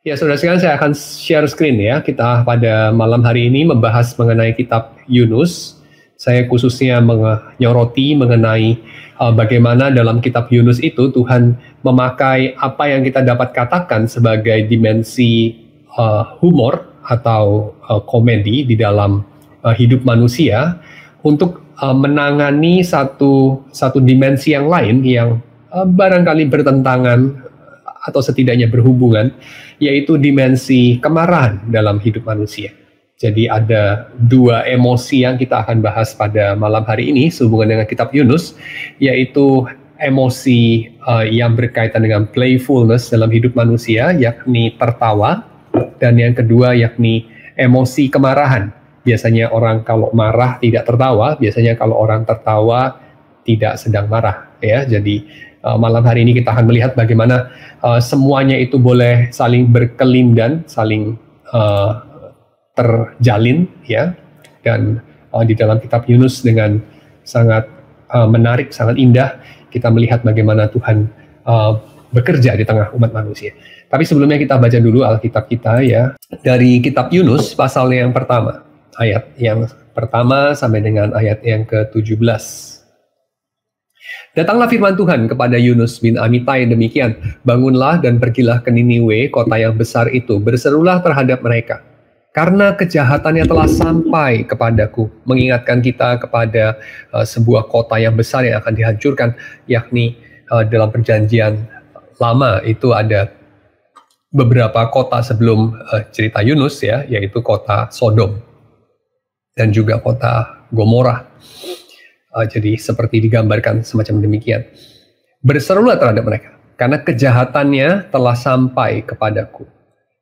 Ya, saudara sekalian, saya akan share screen ya. Kita pada malam hari ini membahas mengenai kitab Yunus. Saya khususnya menyoroti mengenai bagaimana dalam kitab Yunus itu Tuhan memakai apa yang kita dapat katakan sebagai dimensi humor atau komedi di dalam hidup manusia untuk menangani satu dimensi yang lain yang barangkali bertentangan atau setidaknya berhubungan, yaitu dimensi kemarahan dalam hidup manusia. Jadi ada dua emosi yang kita akan bahas pada malam hari ini sehubungan dengan kitab Yunus, yaitu emosi yang berkaitan dengan playfulness dalam hidup manusia, yakni tertawa, dan yang kedua yakni emosi kemarahan. Biasanya orang kalau marah tidak tertawa, biasanya kalau orang tertawa tidak sedang marah, ya. Jadi malam hari ini kita akan melihat bagaimana semuanya itu boleh saling berkelindan, saling terjalin, ya. Dan di dalam kitab Yunus dengan sangat menarik, sangat indah, kita melihat bagaimana Tuhan bekerja di tengah umat manusia. Tapi sebelumnya kita baca dulu Alkitab kita, ya. Dari kitab Yunus pasal yang pertama, ayat yang pertama sampai dengan ayat yang ke-17. Datanglah firman Tuhan kepada Yunus bin Amitai demikian, bangunlah dan pergilah ke Niniwe, kota yang besar itu, berserulah terhadap mereka. Karena kejahatannya telah sampai kepadaku, mengingatkan kita kepada sebuah kota yang besar yang akan dihancurkan, yakni dalam perjanjian lama itu ada beberapa kota sebelum cerita Yunus, ya, yaitu kota Sodom dan juga kota Gomora. Jadi seperti digambarkan semacam demikian. Berserulah terhadap mereka, karena kejahatannya telah sampai kepadaku.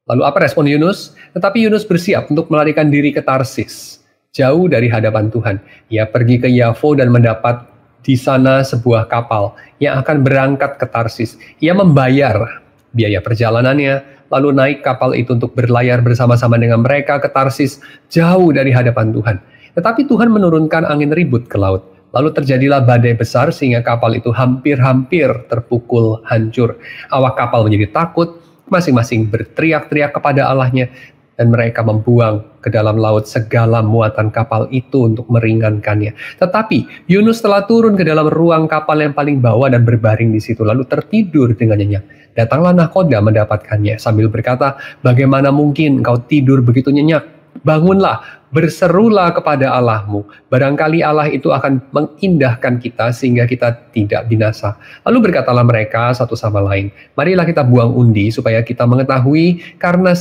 Lalu apa respon Yunus? Tetapi Yunus bersiap untuk melarikan diri ke Tarsis, jauh dari hadapan Tuhan. Ia pergi ke Yafo dan mendapat di sana sebuah kapal yang akan berangkat ke Tarsis. Ia membayar biaya perjalanannya, lalu naik kapal itu untuk berlayar bersama-sama dengan mereka ke Tarsis, jauh dari hadapan Tuhan. Tetapi Tuhan menurunkan angin ribut ke laut. Lalu terjadilah badai besar sehingga kapal itu hampir-hampir terpukul hancur. Awak kapal menjadi takut, masing-masing berteriak-teriak kepada Allahnya, dan mereka membuang ke dalam laut segala muatan kapal itu untuk meringankannya. Tetapi Yunus telah turun ke dalam ruang kapal yang paling bawah dan berbaring di situ, lalu tertidur dengan nyenyak. Datanglah nahkoda mendapatkannya sambil berkata, bagaimana mungkin engkau tidur begitu nyenyak? Bangunlah, berserulah kepada Allahmu. Barangkali Allah itu akan mengindahkan kita sehingga kita tidak binasa. Lalu berkatalah mereka satu sama lain, marilah kita buang undi supaya kita mengetahui karena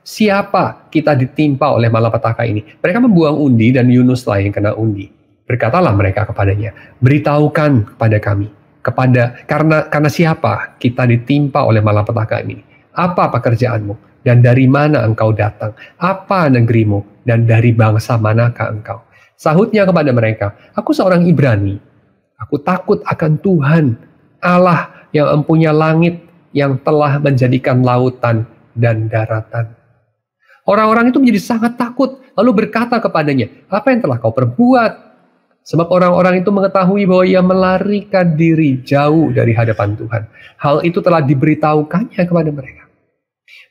siapa kita ditimpa oleh malapetaka ini. Mereka membuang undi dan Yunuslah yang kena undi. Berkatalah mereka kepadanya, beritahukan kepada kami, karena siapa kita ditimpa oleh malapetaka ini. Apa pekerjaanmu? Dan dari mana engkau datang? Apa negerimu? Dan dari bangsa manakah engkau? Sahutnya kepada mereka, aku seorang Ibrani. Aku takut akan Tuhan, Allah yang empunya langit, yang telah menjadikan lautan dan daratan. Orang-orang itu menjadi sangat takut, lalu berkata kepadanya, apa yang telah kau perbuat? Sebab orang-orang itu mengetahui bahwa ia melarikan diri jauh dari hadapan Tuhan. Hal itu telah diberitahukannya kepada mereka.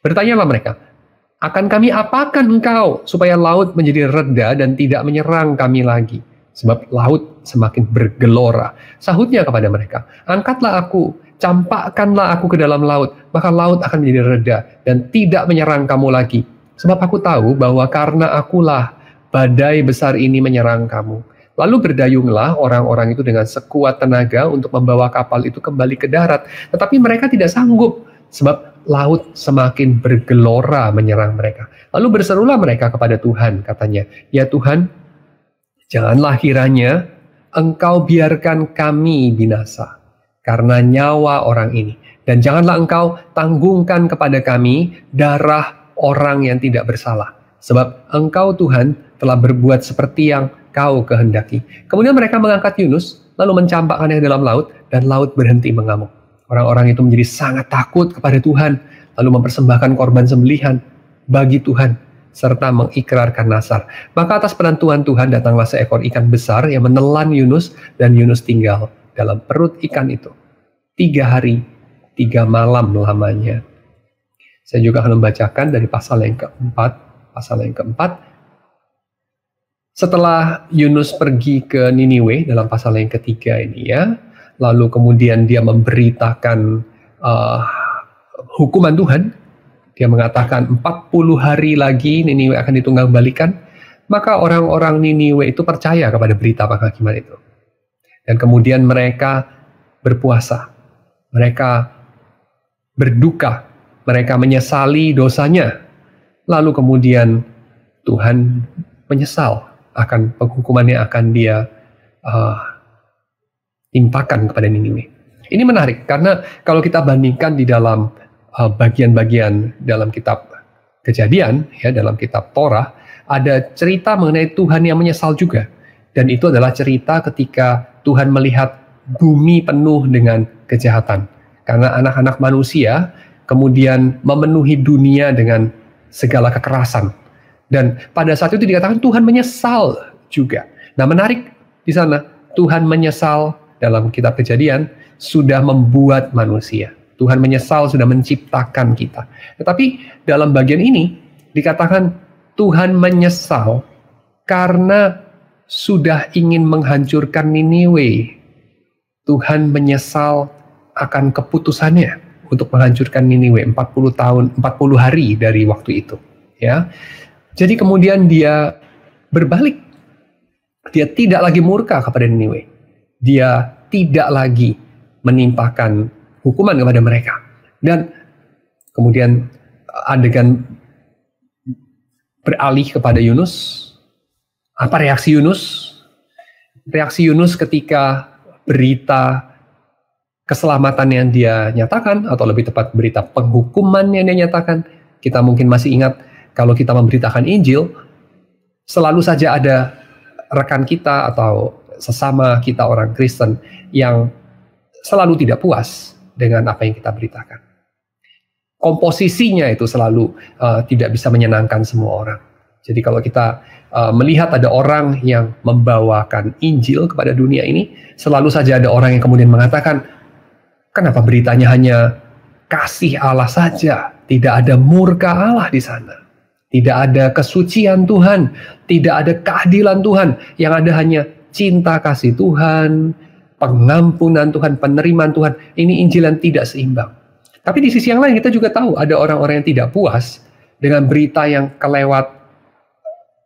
Bertanyalah mereka, akan kami apakan engkau supaya laut menjadi reda dan tidak menyerang kami lagi? Sebab laut semakin bergelora. Sahutnya kepada mereka, angkatlah aku, campakkanlah aku ke dalam laut, maka laut akan menjadi reda dan tidak menyerang kamu lagi. Sebab aku tahu bahwa karena akulah badai besar ini menyerang kamu. Lalu berdayunglah orang-orang itu dengan sekuat tenaga untuk membawa kapal itu kembali ke darat. Tetapi mereka tidak sanggup, sebab laut semakin bergelora menyerang mereka. Lalu berserulah mereka kepada Tuhan, katanya, ya Tuhan, janganlah kiranya engkau biarkan kami binasa karena nyawa orang ini. Dan janganlah engkau tanggungkan kepada kami darah orang yang tidak bersalah. Sebab engkau Tuhan telah berbuat seperti yang kau kehendaki. Kemudian mereka mengangkat Yunus, lalu mencampakkannya ke dalam laut, dan laut berhenti mengamuk. Orang-orang itu menjadi sangat takut kepada Tuhan, lalu mempersembahkan korban sembelihan bagi Tuhan, serta mengikrarkan nazar. Maka atas penentuan Tuhan datanglah seekor ikan besar yang menelan Yunus, dan Yunus tinggal dalam perut ikan itu 3 hari 3 malam lamanya. Saya juga akan membacakan dari pasal yang keempat. Setelah Yunus pergi ke Niniwe dalam pasal yang ketiga ini ya, lalu kemudian dia memberitakan hukuman Tuhan. Dia mengatakan 40 hari lagi Niniwe akan ditunggangbalikan. Maka orang-orang Niniwe itu percaya kepada berita penghakiman itu. Dan kemudian mereka berpuasa. Mereka berduka. Mereka menyesali dosanya. Lalu kemudian Tuhan menyesal akan penghukuman yang akan dia timpakan kepada Niniwe. Ini menarik karena kalau kita bandingkan di dalam bagian-bagian dalam kitab Kejadian, ya, dalam kitab Torah, ada cerita mengenai Tuhan yang menyesal juga. Dan itu adalah cerita ketika Tuhan melihat bumi penuh dengan kejahatan. Karena anak-anak manusia kemudian memenuhi dunia dengan segala kekerasan. Dan pada saat itu dikatakan Tuhan menyesal juga. Nah, menarik di sana, Tuhan menyesal dalam kitab Kejadian sudah membuat manusia. Tuhan menyesal sudah menciptakan kita. Tetapi dalam bagian ini dikatakan Tuhan menyesal karena sudah ingin menghancurkan Niniwe. Tuhan menyesal akan keputusannya untuk menghancurkan Niniwe 40 hari dari waktu itu, ya. Jadi kemudian dia berbalik. Dia tidak lagi murka kepada Niniwe. Dia tidak lagi menimpakan hukuman kepada mereka. Dan kemudian adegan beralih kepada Yunus. Apa reaksi Yunus? Reaksi Yunus ketika berita keselamatan yang dia nyatakan, atau lebih tepat berita penghukuman yang dia nyatakan. Kita mungkin masih ingat kalau kita memberitakan Injil, selalu saja ada rekan kita atau sesama kita orang Kristen yang selalu tidak puas dengan apa yang kita beritakan. Komposisinya itu selalu tidak bisa menyenangkan semua orang. Jadi kalau kita melihat ada orang yang membawakan Injil kepada dunia ini, selalu saja ada orang yang kemudian mengatakan, kenapa beritanya hanya kasih Allah saja, tidak ada murka Allah di sana. Tidak ada kesucian Tuhan, tidak ada keadilan Tuhan, yang ada hanya cinta kasih Tuhan, pengampunan Tuhan, penerimaan Tuhan. Ini Injil yang tidak seimbang. Tapi di sisi yang lain kita juga tahu ada orang-orang yang tidak puas dengan berita yang kelewat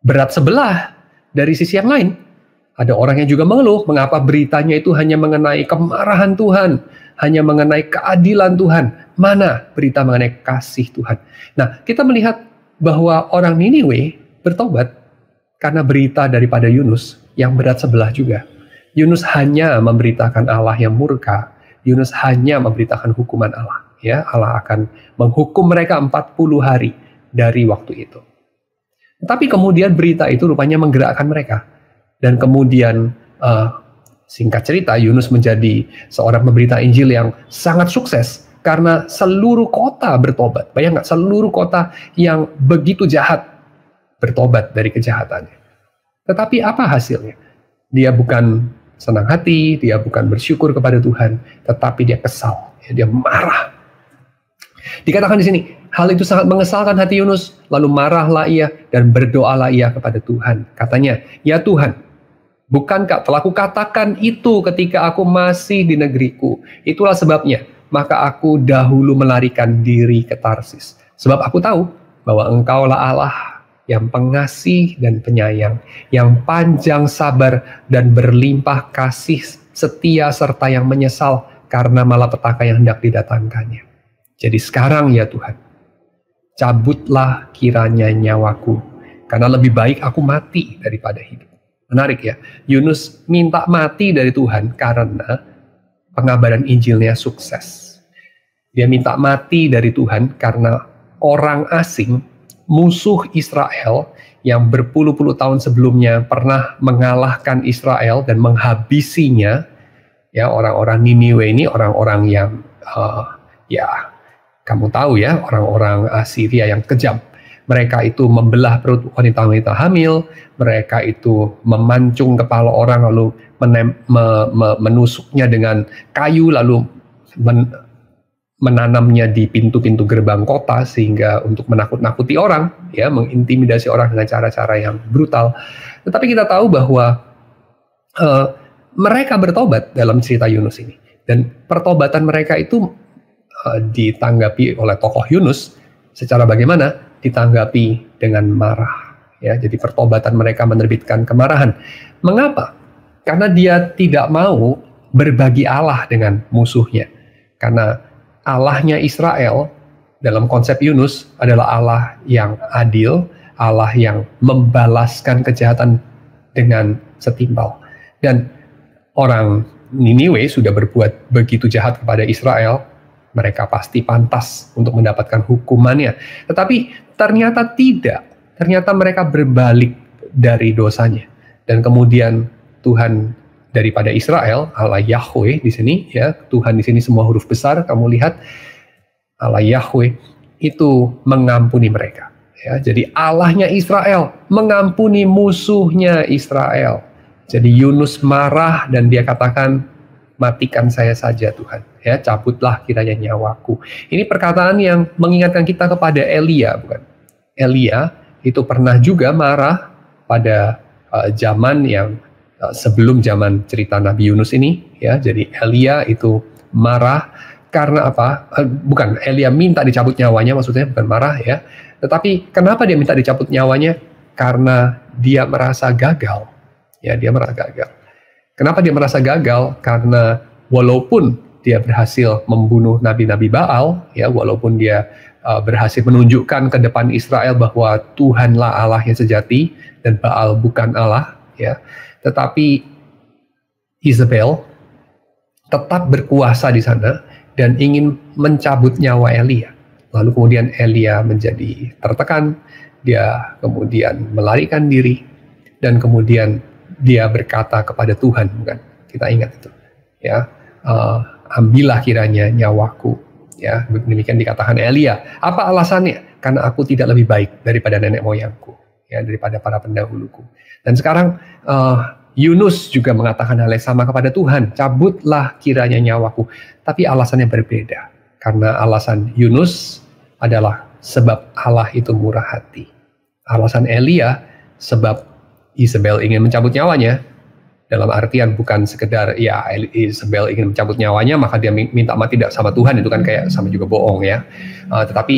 berat sebelah. Dari sisi yang lain, ada orang yang juga mengeluh mengapa beritanya itu hanya mengenai kemarahan Tuhan, hanya mengenai keadilan Tuhan. Mana berita mengenai kasih Tuhan? Nah, kita melihat bahwa orang Niniwe bertobat karena berita daripada Yunus yang berat sebelah juga. Yunus hanya memberitakan Allah yang murka. Yunus hanya memberitakan hukuman Allah. Ya, Allah akan menghukum mereka 40 hari dari waktu itu. Tapi kemudian berita itu rupanya menggerakkan mereka. Dan kemudian singkat cerita, Yunus menjadi seorang pemberita Injil yang sangat sukses. Karena seluruh kota bertobat. Bayangkan, seluruh kota yang begitu jahat bertobat dari kejahatannya. Tetapi apa hasilnya? Dia bukan senang hati, dia bukan bersyukur kepada Tuhan, tetapi dia kesal, dia marah. Dikatakan di sini, hal itu sangat mengesalkan hati Yunus, lalu marahlah ia dan berdoalah ia kepada Tuhan. Katanya, ya Tuhan, bukankah telah kukatakan itu ketika aku masih di negeriku? Itulah sebabnya, maka aku dahulu melarikan diri ke Tarsis. Sebab aku tahu bahwa Engkaulah Allah yang pengasih dan penyayang, yang panjang sabar dan berlimpah kasih setia serta yang menyesal karena malapetaka yang hendak didatangkannya. Jadi sekarang ya Tuhan, cabutlah kiranya nyawaku, karena lebih baik aku mati daripada hidup. Menarik ya, Yunus minta mati dari Tuhan karena pengabaran Injilnya sukses. Dia minta mati dari Tuhan karena orang asing, musuh Israel yang berpuluh-puluh tahun sebelumnya pernah mengalahkan Israel dan menghabisinya. Ya, orang-orang Niniwe ini orang-orang yang kamu tahu ya, orang-orang Assyria yang kejam. Mereka itu membelah perut wanita-wanita hamil, mereka itu memancung kepala orang lalu menusuknya dengan kayu, lalu menanamnya di pintu-pintu gerbang kota sehingga untuk menakut-nakuti orang, ya, mengintimidasi orang dengan cara-cara yang brutal. Tetapi kita tahu bahwa mereka bertobat dalam cerita Yunus ini, dan pertobatan mereka itu ditanggapi oleh tokoh Yunus secara bagaimana? Ditanggapi dengan marah. Ya, jadi pertobatan mereka menerbitkan kemarahan. Mengapa? Karena dia tidak mau berbagi Allah dengan musuhnya. Karena Allahnya Israel dalam konsep Yunus adalah Allah yang adil, Allah yang membalaskan kejahatan dengan setimpal. Dan orang Niniwe sudah berbuat begitu jahat kepada Israel, mereka pasti pantas untuk mendapatkan hukumannya. Tetapi ternyata tidak. Ternyata mereka berbalik dari dosanya. Dan kemudian Tuhan daripada Israel, Allah Yahweh di sini, ya, Tuhan di sini semua huruf besar, kamu lihat, Allah Yahweh itu mengampuni mereka. Ya, jadi Allahnya Israel mengampuni musuhnya Israel. Jadi Yunus marah dan dia katakan, matikan saya saja Tuhan, ya, cabutlah kiranya nyawaku. Ini perkataan yang mengingatkan kita kepada Elia, bukan? Elia itu pernah juga marah pada zaman yang sebelum zaman cerita Nabi Yunus ini, ya. Jadi Elia itu marah karena apa? Bukan, Elia minta dicabut nyawanya, maksudnya bukan marah, ya. Tetapi kenapa dia minta dicabut nyawanya? Karena dia merasa gagal. Ya, dia merasa gagal. Kenapa dia merasa gagal? Karena walaupun dia berhasil membunuh nabi-nabi Baal, ya, walaupun dia berhasil menunjukkan ke depan Israel bahwa Tuhanlah Allah yang sejati dan Baal bukan Allah, ya. Tetapi Isabel tetap berkuasa di sana dan ingin mencabut nyawa Elia. Lalu kemudian Elia menjadi tertekan, dia kemudian melarikan diri, dan kemudian dia berkata kepada Tuhan, bukan? Kita ingat itu, ya. Ambillah kiranya nyawaku, ya. Demikian dikatakan Elia. Apa alasannya? Karena aku tidak lebih baik daripada nenek moyangku, ya, daripada para pendahuluku. Dan sekarang Yunus juga mengatakan hal yang sama kepada Tuhan, cabutlah kiranya nyawaku. Tapi alasannya berbeda, karena alasan Yunus adalah sebab Allah itu murah hati. Alasan Elia sebab Isabel ingin mencabut nyawanya, dalam artian bukan sekedar ya Isabel ingin mencabut nyawanya maka dia minta mati sama Tuhan, itu kan kayak sama juga bohong, ya. Tetapi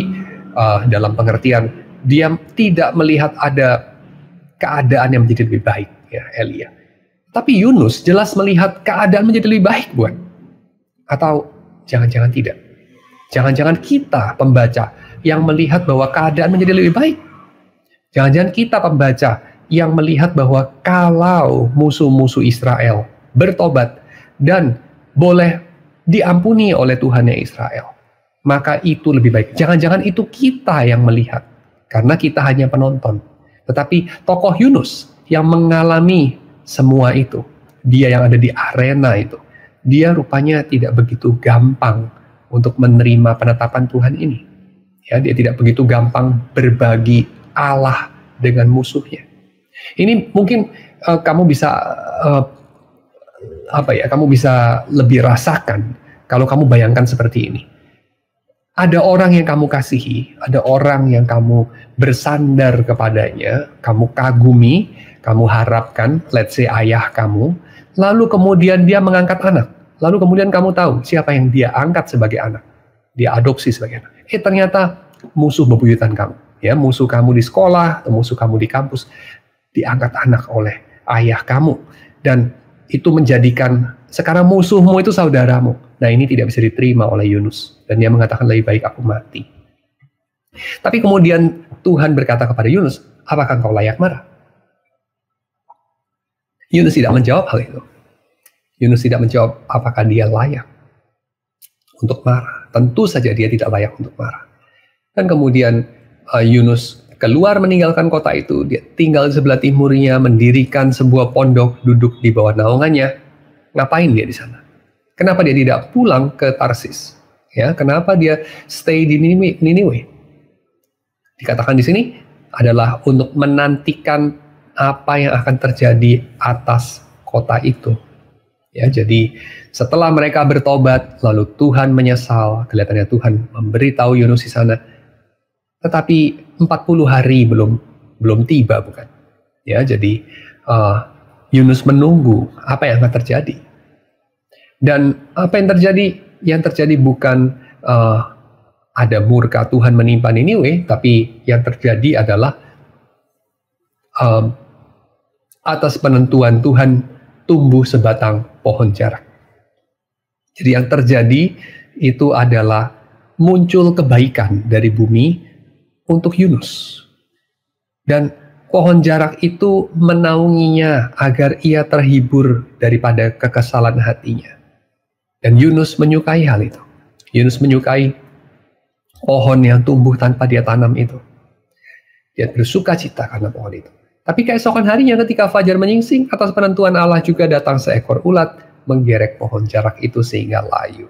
dalam pengertian dia tidak melihat ada keadaan yang menjadi lebih baik, ya, Elia. Tapi Yunus jelas melihat keadaan menjadi lebih baik, bukan? Atau jangan-jangan tidak? Jangan-jangan kita pembaca yang melihat bahwa keadaan menjadi lebih baik. Jangan-jangan kita pembaca yang melihat bahwa kalau musuh-musuh Israel bertobat dan boleh diampuni oleh Tuhannya Israel, maka itu lebih baik. Jangan-jangan itu kita yang melihat, karena kita hanya penonton. Tetapi tokoh Yunus yang mengalami semua itu, dia yang ada di arena itu, dia rupanya tidak begitu gampang untuk menerima penetapan Tuhan ini. Ya, dia tidak begitu gampang berbagi Allah dengan musuhnya. Ini mungkin kamu bisa kamu bisa lebih rasakan kalau kamu bayangkan seperti ini. Ada orang yang kamu kasihi, ada orang yang kamu bersandar kepadanya, kamu kagumi, kamu harapkan, let's say ayah kamu, lalu kemudian dia mengangkat anak, lalu kemudian kamu tahu siapa yang dia angkat sebagai anak, dia adopsi sebagai anak. Ternyata musuh bebuyutan kamu, ya, musuh kamu di sekolah, atau musuh kamu di kampus, diangkat anak oleh ayah kamu, dan itu menjadikan sekarang musuhmu itu saudaramu. Nah, ini tidak bisa diterima oleh Yunus, dan dia mengatakan lebih baik aku mati. Tapi kemudian Tuhan berkata kepada Yunus, apakah engkau layak marah? Yunus tidak menjawab hal itu. Yunus tidak menjawab apakah dia layak untuk marah. Tentu saja dia tidak layak untuk marah. Dan kemudian Yunus keluar meninggalkan kota itu, dia tinggal di sebelah timurnya, mendirikan sebuah pondok, duduk di bawah naungannya. Ngapain dia di sana? Kenapa dia tidak pulang ke Tarsis? Ya, kenapa dia stay di Niniwe? Dikatakan di sini adalah untuk menantikan apa yang akan terjadi atas kota itu. Ya, jadi setelah mereka bertobat, lalu Tuhan menyesal, kelihatannya Tuhan memberitahu Yunus di sana. Tetapi 40 hari belum tiba, bukan? Ya, jadi Yunus menunggu apa yang akan terjadi. Dan apa yang terjadi? Yang terjadi bukan ada murka Tuhan menimpa Niniwe, tapi yang terjadi adalah atas penentuan Tuhan tumbuh sebatang pohon jarak. Jadi yang terjadi itu adalah muncul kebaikan dari bumi untuk Yunus. Dan pohon jarak itu menaunginya agar ia terhibur daripada kekesalan hatinya. Dan Yunus menyukai hal itu. Yunus menyukai pohon yang tumbuh tanpa dia tanam itu. Dia bersuka cita karena pohon itu. Tapi keesokan harinya ketika fajar menyingsing, atas penentuan Allah juga datang seekor ulat menggerek pohon jarak itu sehingga layu.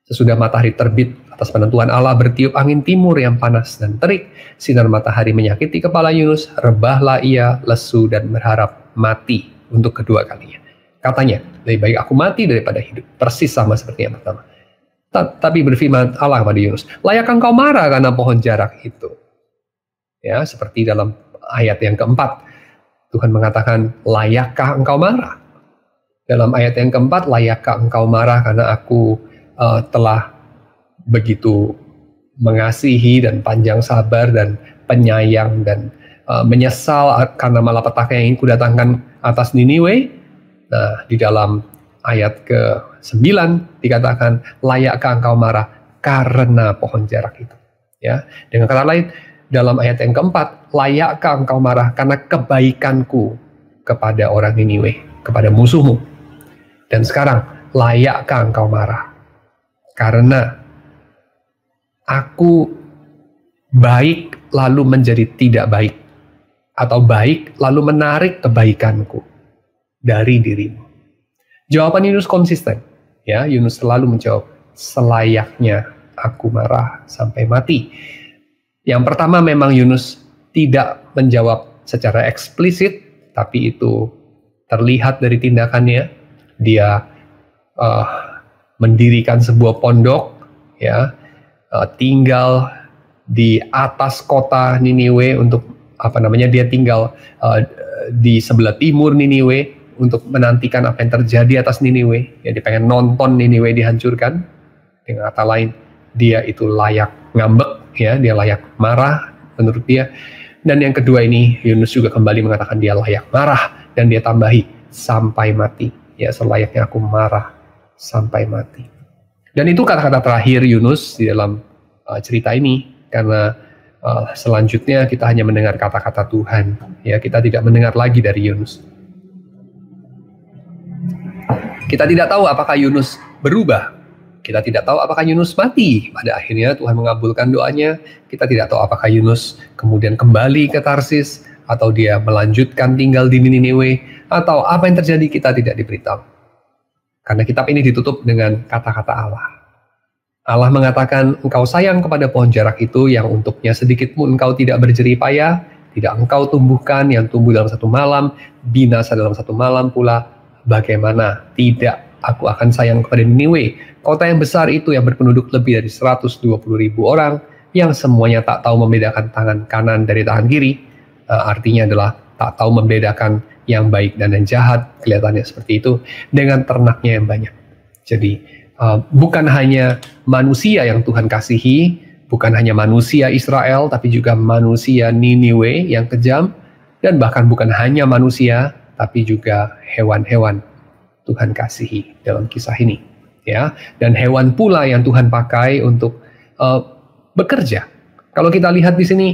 Sesudah matahari terbit, atas penentuan Allah bertiup angin timur yang panas dan terik. Sinar matahari menyakiti kepala Yunus, rebahlah ia, lesu dan berharap mati untuk kedua kalinya. Katanya, lebih baik aku mati daripada hidup. Persis sama seperti yang pertama. Tapi berfirman Allah kepada Yunus, layak engkau marah karena pohon jarak itu? Ya, seperti dalam ayat yang keempat, Tuhan mengatakan, layakkah engkau marah? Dalam ayat yang keempat, layakkah engkau marah karena aku telah begitu mengasihi dan panjang sabar dan penyayang dan menyesal karena malapetaka yang ingin kudatangkan atas Niniwe. Nah, di dalam ayat ke-9 dikatakan, layakkah engkau marah karena pohon jarak itu? Ya, dengan kata lain, dalam ayat yang keempat, layakkah engkau marah karena kebaikanku kepada orang Niniwe, kepada musuhmu? Dan sekarang, layakkah engkau marah karena aku baik lalu menjadi tidak baik, atau baik lalu menarik kebaikanku dari dirimu? Jawaban Yunus konsisten. Ya, Yunus selalu menjawab, selayaknya aku marah sampai mati. Yang pertama, memang Yunus tidak menjawab secara eksplisit, tapi itu terlihat dari tindakannya. Dia mendirikan sebuah pondok, ya, tinggal di atas kota Niniwe untuk dia tinggal di sebelah timur Niniwe untuk menantikan apa yang terjadi atas Niniwe. Ya, dia pengen nonton Niniwe dihancurkan. Dengan kata lain, dia itu layak ngambek, ya, dia layak marah menurut dia. Dan yang kedua ini, Yunus juga kembali mengatakan dia layak marah, dan dia tambahi sampai mati. Ya, selayaknya aku marah sampai mati. Dan itu kata-kata terakhir Yunus di dalam cerita ini, karena selanjutnya kita hanya mendengar kata-kata Tuhan. Ya, kita tidak mendengar lagi dari Yunus. Kita tidak tahu apakah Yunus berubah. Kita tidak tahu apakah Yunus mati. Pada akhirnya Tuhan mengabulkan doanya. Kita tidak tahu apakah Yunus kemudian kembali ke Tarsis, atau dia melanjutkan tinggal di Niniwe, atau apa yang terjadi kita tidak diberitahu. Karena kitab ini ditutup dengan kata-kata Allah. Allah mengatakan, engkau sayang kepada pohon jarak itu yang untuknya sedikit pun engkau tidak berjerih payah, tidak engkau tumbuhkan, yang tumbuh dalam satu malam, binasa dalam satu malam pula. Bagaimana tidak aku akan sayang kepada Niniwe, kota yang besar itu yang berpenduduk lebih dari 120.000 orang, yang semuanya tak tahu membedakan tangan kanan dari tangan kiri. Artinya adalah tak tahu membedakan yang baik dan yang jahat, kelihatannya seperti itu, dengan ternaknya yang banyak. Jadi bukan hanya manusia yang Tuhan kasihi, bukan hanya manusia Israel, tapi juga manusia Niniwe yang kejam, dan bahkan bukan hanya manusia, tapi juga hewan-hewan Tuhan kasihi dalam kisah ini, ya. Dan hewan pula yang Tuhan pakai untuk bekerja. Kalau kita lihat di sini,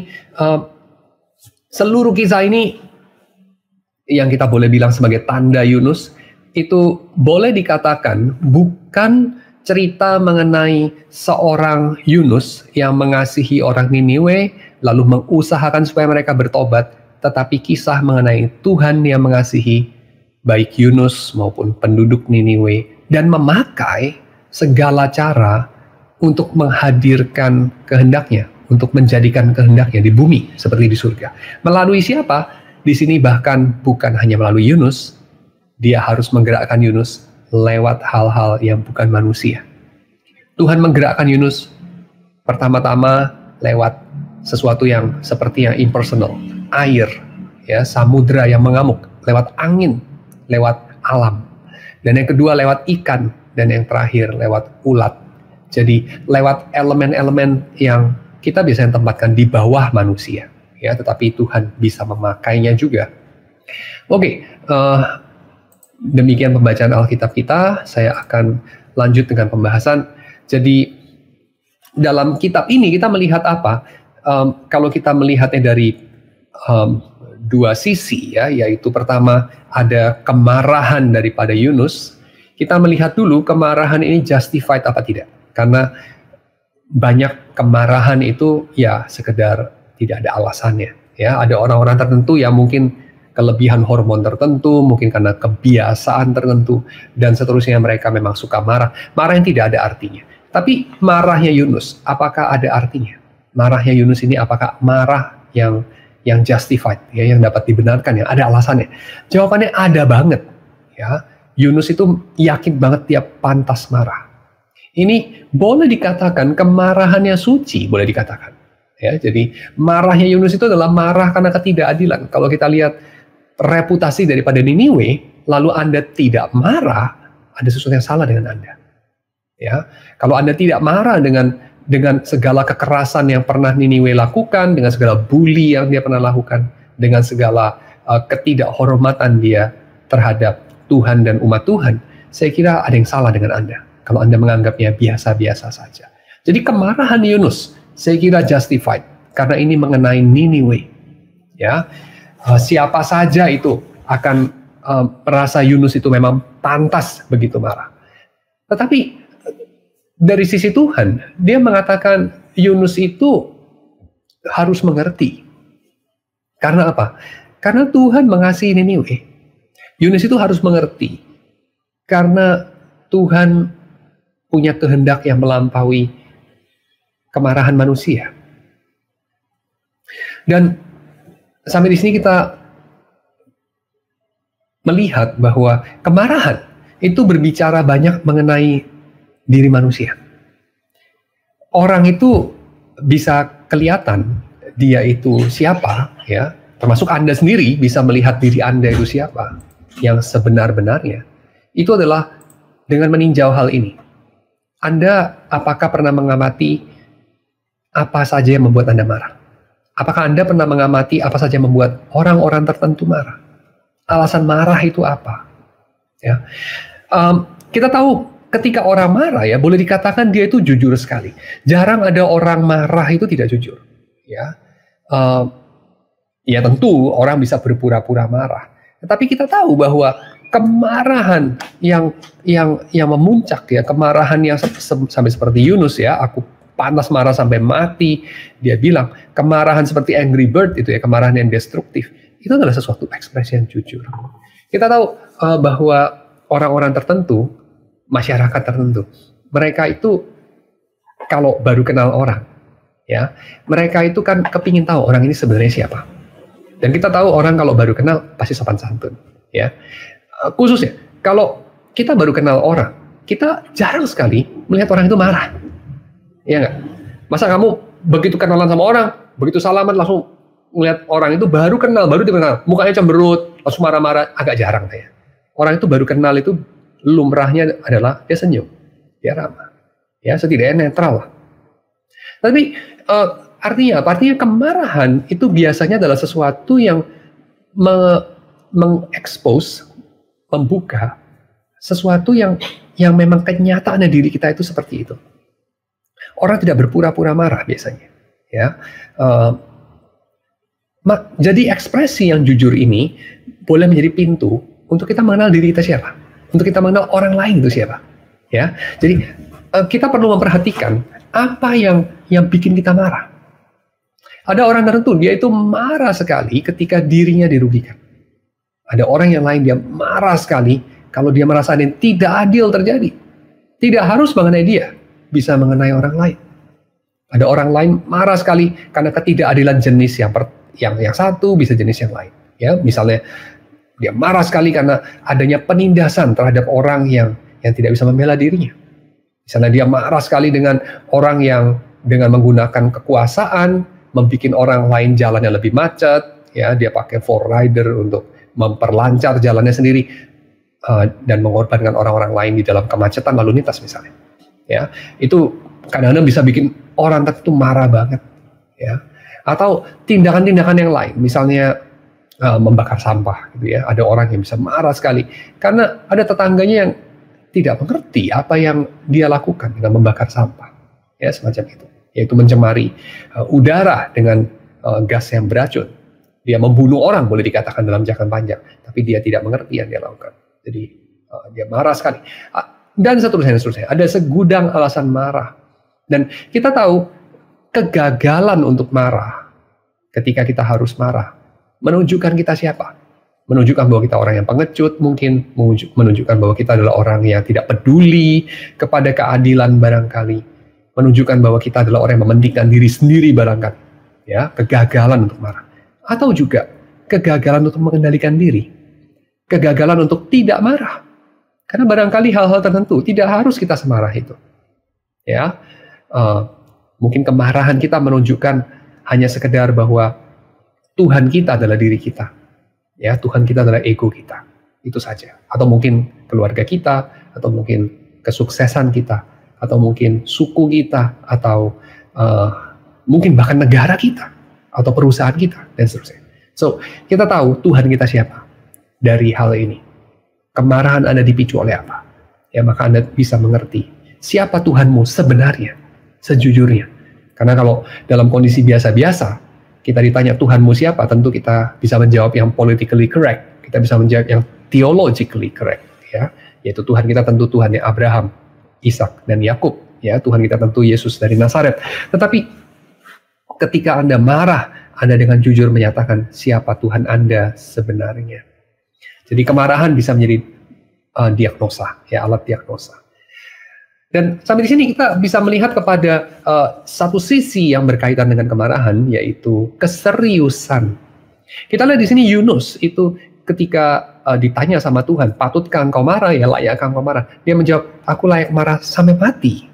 seluruh kisah ini yang kita boleh bilang sebagai tanda Yunus, itu boleh dikatakan bukan cerita mengenai seorang Yunus yang mengasihi orang Niniwe lalu mengusahakan supaya mereka bertobat, tetapi kisah mengenai Tuhan yang mengasihi baik Yunus maupun penduduk Niniwe, dan memakai segala cara untuk menghadirkan kehendaknya, untuk menjadikan kehendaknya di bumi seperti di surga. Melalui siapa? Di sini bahkan bukan hanya melalui Yunus, dia harus menggerakkan Yunus, lewat hal-hal yang bukan manusia. Tuhan menggerakkan Yunus pertama-tama lewat sesuatu yang seperti yang impersonal, air, ya, samudra yang mengamuk, lewat angin, lewat alam. Dan yang kedua lewat ikan, dan yang terakhir lewat ulat. Jadi lewat elemen-elemen yang kita biasanya tempatkan di bawah manusia, ya, tetapi Tuhan bisa memakainya juga. Oke, demikian pembacaan Alkitab kita. Saya akan lanjut dengan pembahasan. Jadi dalam kitab ini kita melihat apa? Kalau kita melihatnya dari dua sisi, ya, yaitu pertama ada kemarahan daripada Yunus. Kita melihat dulu kemarahan ini justified apa tidak, karena banyak kemarahan itu ya sekedar tidak ada alasannya, ya. Ada orang-orang tertentu yang mungkin kelebihan hormon tertentu, mungkin karena kebiasaan tertentu dan seterusnya, mereka memang suka marah yang tidak ada artinya. Tapi marahnya Yunus, apakah ada artinya? Marahnya Yunus ini apakah marah yang justified, ya, yang dapat dibenarkan, yang ada alasannya? Jawabannya ada banget, ya. Yunus itu yakin banget dia pantas marah. Ini boleh dikatakan kemarahannya suci, boleh dikatakan, ya. Jadi marahnya Yunus itu adalah marah karena ketidakadilan. Kalau kita lihat reputasi daripada Niniwe, lalu Anda tidak marah, ada sesuatu yang salah dengan Anda, ya. Kalau Anda tidak marah dengan segala kekerasan yang pernah Niniwe lakukan, dengan segala bully yang dia pernah lakukan, dengan segala ketidakhormatan dia terhadap Tuhan dan umat Tuhan, saya kira ada yang salah dengan Anda kalau Anda menganggapnya biasa-biasa saja. Jadi kemarahan Yunus saya kira justified karena ini mengenai Niniwe, ya. Siapa saja itu akan merasa Yunus itu memang pantas begitu marah. Tetapi dari sisi Tuhan, dia mengatakan Yunus itu harus mengerti. Karena apa? Karena Tuhan mengasihi Niniwe. Yunus itu harus mengerti. Karena Tuhan punya kehendak yang melampaui kemarahan manusia. Dan sampai di sini kita melihat bahwa kemarahan itu berbicara banyak mengenai diri manusia. Orang itu bisa kelihatan dia itu siapa, ya. Termasuk Anda sendiri bisa melihat diri Anda itu siapa yang sebenar-benarnya. Itu adalah dengan meninjau hal ini. Anda apakah pernah mengamati apa saja yang membuat Anda marah? Apakah Anda pernah mengamati apa saja yang membuat orang-orang tertentu marah? Alasan marah itu apa? Ya. Kita tahu ketika orang marah, ya, boleh dikatakan dia itu jujur sekali. Jarang ada orang marah itu tidak jujur, ya. Ya tentu orang bisa berpura-pura marah. Tetapi kita tahu bahwa kemarahan yang memuncak, ya, kemarahan yang sampai seperti Yunus, ya, aku panas marah sampai mati. Dia bilang kemarahan seperti Angry Bird itu, ya, kemarahan yang destruktif. Itu adalah sesuatu ekspresi yang jujur. Kita tahu bahwa orang-orang tertentu, masyarakat tertentu, mereka itu kalau baru kenal orang, ya, mereka itu kan kepingin tahu orang ini sebenarnya siapa. Dan kita tahu orang kalau baru kenal pasti sopan santun, ya. Khususnya kalau kita baru kenal orang, kita jarang sekali melihat orang itu marah, ya nggak? Masa kamu begitu kenalan sama orang, begitu salaman langsung melihat orang itu baru kenal, baru dikenal, mukanya cemberut, langsung marah-marah, agak jarang ya. Orang itu baru kenal itu lumrahnya adalah dia senyum, dia ramah, ya, setidaknya netral lah. Tapi artinya apa? Artinya kemarahan itu biasanya adalah sesuatu yang mengekspos, membuka sesuatu yang memang kenyataannya diri kita itu seperti itu. Orang tidak berpura-pura marah biasanya, ya. Jadi ekspresi yang jujur ini boleh menjadi pintu untuk kita mengenal diri kita siapa, untuk kita mengenal orang lain itu siapa, ya. Jadi kita perlu memperhatikan apa yang bikin kita marah. Ada orang tertentu dia itu marah sekali ketika dirinya dirugikan. Ada orang yang lain dia marah sekali kalau dia merasa ada yang tidak adil terjadi. Tidak harus mengenai dia, bisa mengenai orang lain. Ada orang lain marah sekali karena ketidakadilan jenis yang satu bisa jenis yang lain. Ya, misalnya Dia marah sekali karena adanya penindasan terhadap orang yang tidak bisa membela dirinya. Misalnya dia marah sekali dengan orang yang dengan menggunakan kekuasaan, membuat orang lain jalannya lebih macet, ya, dia pakai four rider untuk memperlancar jalannya sendiri, dan mengorbankan orang-orang lain di dalam kemacetan lalu lintas misalnya. Ya, itu kadang-kadang bisa bikin orang tertentu marah banget, ya. Atau tindakan-tindakan yang lain, misalnya membakar sampah, gitu ya. Ada orang yang bisa marah sekali karena ada tetangganya yang tidak mengerti apa yang dia lakukan dengan membakar sampah, ya, semacam itu, yaitu mencemari udara dengan gas yang beracun. Dia membunuh orang, boleh dikatakan dalam jangka panjang, tapi dia tidak mengerti yang dia lakukan. Jadi dia marah sekali, dan seterusnya. Ada segudang alasan marah, dan kita tahu kegagalan untuk marah ketika kita harus marah menunjukkan kita siapa. Menunjukkan bahwa kita orang yang pengecut, mungkin menunjukkan bahwa kita adalah orang yang tidak peduli kepada keadilan barangkali. Menunjukkan bahwa kita adalah orang yang mementingkan diri sendiri barangkali. Ya, kegagalan untuk marah. Atau juga kegagalan untuk mengendalikan diri. Kegagalan untuk tidak marah. Karena barangkali hal-hal tertentu tidak harus kita semarah itu. Ya, mungkin kemarahan kita menunjukkan hanya sekedar bahwa Tuhan kita adalah diri kita, ya, Tuhan kita adalah ego kita, itu saja. Atau mungkin keluarga kita, atau mungkin kesuksesan kita, atau mungkin suku kita, atau mungkin bahkan negara kita, atau perusahaan kita, dan seterusnya. So, kita tahu Tuhan kita siapa dari hal ini. Kemarahan Anda dipicu oleh apa? Ya, maka Anda bisa mengerti siapa Tuhanmu sebenarnya, sejujurnya. Karena kalau dalam kondisi biasa-biasa, kita ditanya Tuhanmu siapa, tentu kita bisa menjawab yang politically correct, kita bisa menjawab yang theologically correct, ya, yaitu Tuhan kita tentu Tuhan yang Abraham, Ishak, dan Yakub, ya, Tuhan kita tentu Yesus dari Nazaret. Tetapi ketika Anda marah, Anda dengan jujur menyatakan siapa Tuhan Anda sebenarnya. Jadi kemarahan bisa menjadi diagnosa, ya, alat diagnosa. Dan sampai di sini kita bisa melihat kepada satu sisi yang berkaitan dengan kemarahan, yaitu keseriusan. Kita lihat di sini Yunus itu ketika ditanya sama Tuhan, patutkah engkau marah? Ya, layakkah engkau marah? Dia menjawab, aku layak marah sampai mati.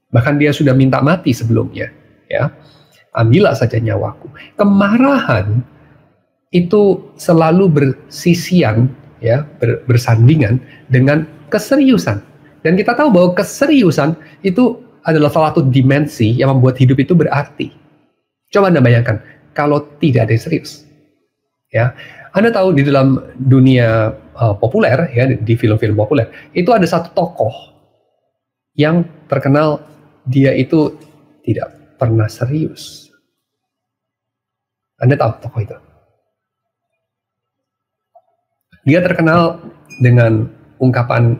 Bahkan dia sudah minta mati sebelumnya. Ya, ambillah saja nyawaku. Kemarahan itu selalu bersisian, ya, bersandingan dengan keseriusan. Dan kita tahu bahwa keseriusan itu adalah salah satu dimensi yang membuat hidup itu berarti. Coba Anda bayangkan, kalau tidak ada yang serius. Ya, Anda tahu di dalam dunia populer, ya, di film-film populer, itu ada satu tokoh yang terkenal dia itu tidak pernah serius. Anda tahu tokoh itu? Dia terkenal dengan ungkapan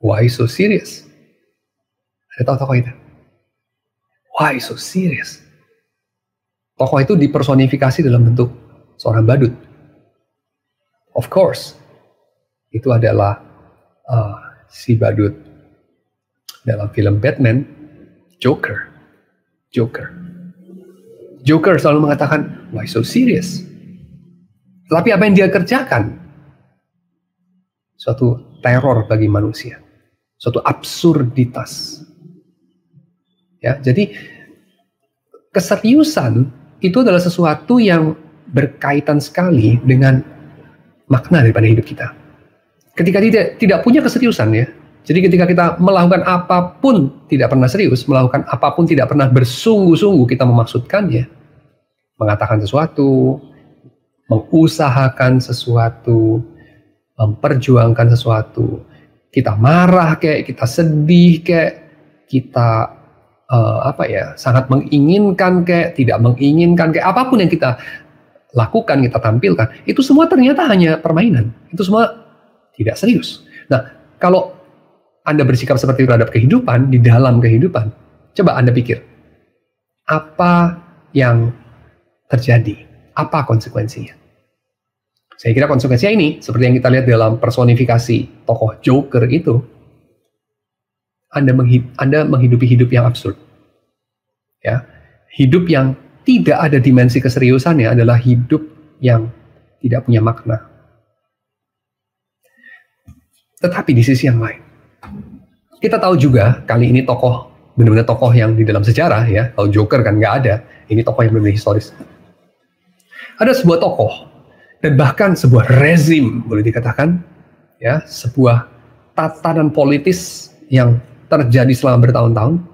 why so serious? Anda tahu tokoh itu? Why so serious? Tokoh itu dipersonifikasi dalam bentuk seorang badut. Of course, itu adalah si badut dalam film Batman, Joker. Joker selalu mengatakan, why so serious? Tapi apa yang dia kerjakan? Suatu teror bagi manusia. Suatu absurditas. Ya, jadi keseriusan itu adalah sesuatu yang berkaitan sekali dengan makna daripada hidup kita. Ketika tidak punya keseriusan, ya. Jadi ketika kita melakukan apapun tidak pernah serius, melakukan apapun tidak pernah bersungguh-sungguh kita memaksudkannya, mengatakan sesuatu, mengusahakan sesuatu, memperjuangkan sesuatu, kita marah kayak, kita sedih kayak, kita sangat menginginkan kayak, tidak menginginkan kayak, apapun yang kita lakukan, kita tampilkan, itu semua ternyata hanya permainan. Itu semua tidak serius. Nah, kalau Anda bersikap seperti itu terhadap kehidupan, di dalam kehidupan, coba Anda pikir, apa yang terjadi? Apa konsekuensinya? Saya kira konsekuensinya ini, seperti yang kita lihat dalam personifikasi tokoh Joker itu, Anda menghidupi hidup yang absurd. Ya, hidup yang tidak ada dimensi keseriusannya adalah hidup yang tidak punya makna. Tetapi di sisi yang lain, kita tahu juga kali ini tokoh, benar-benar tokoh yang di dalam sejarah ya. Kalau Joker kan nggak ada, ini tokoh yang benar-benar historis. Ada sebuah tokoh dan bahkan sebuah rezim, boleh dikatakan ya, sebuah tatanan politis yang terjadi selama bertahun-tahun,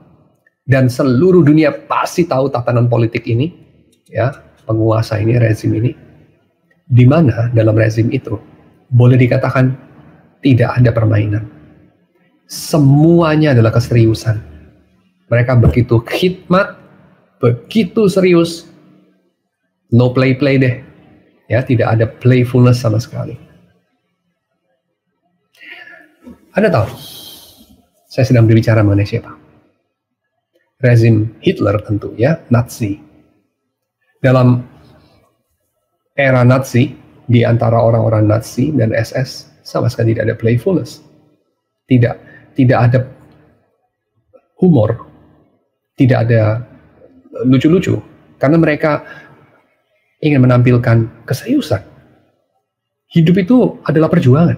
dan seluruh dunia pasti tahu tatanan politik ini ya, penguasa ini, rezim ini, di mana dalam rezim itu boleh dikatakan tidak ada permainan. Semuanya adalah keseriusan. Mereka begitu khidmat, begitu serius, no play-play deh. Ya, tidak ada playfulness sama sekali. Anda tahu, saya sedang berbicara mengenai siapa? Rezim Hitler tentu ya, Nazi. Dalam era Nazi, di antara orang-orang Nazi dan SS, sama sekali tidak ada playfulness. Tidak ada humor. Tidak ada lucu-lucu. Karena mereka ingin menampilkan keseriusan. Hidup itu adalah perjuangan.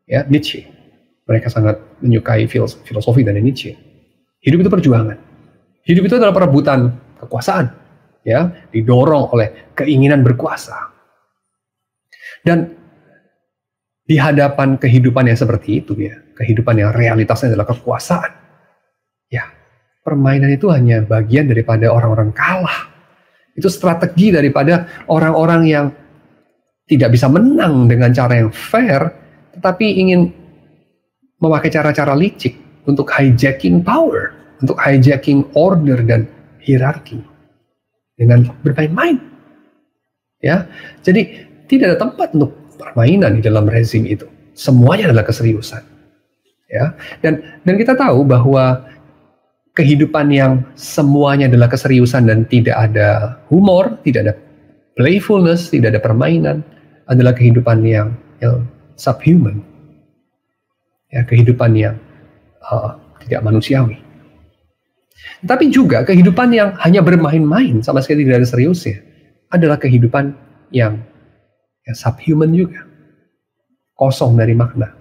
Ya, Nietzsche. Mereka sangat menyukai filosofi dari Nietzsche. Hidup itu perjuangan. Hidup itu adalah perebutan kekuasaan. Ya, didorong oleh keinginan berkuasa. Dan di hadapan kehidupan yang seperti itu ya, kehidupan yang realitasnya adalah kekuasaan. Ya, permainan itu hanya bagian daripada orang-orang kalah. Itu strategi daripada orang-orang yang tidak bisa menang dengan cara yang fair, tetapi ingin memakai cara-cara licik untuk hijacking power, untuk hijacking order dan hierarki dengan bermain-main. Ya, jadi tidak ada tempat untuk permainan di dalam rezim itu. Semuanya adalah keseriusan. Ya, dan kita tahu bahwa kehidupan yang semuanya adalah keseriusan dan tidak ada humor, tidak ada playfulness, tidak ada permainan, adalah kehidupan yang subhuman. Ya, kehidupan yang tidak manusiawi. Tapi juga kehidupan yang hanya bermain-main, sama sekali tidak ada seriusnya, adalah kehidupan yang subhuman juga. Kosong dari makna.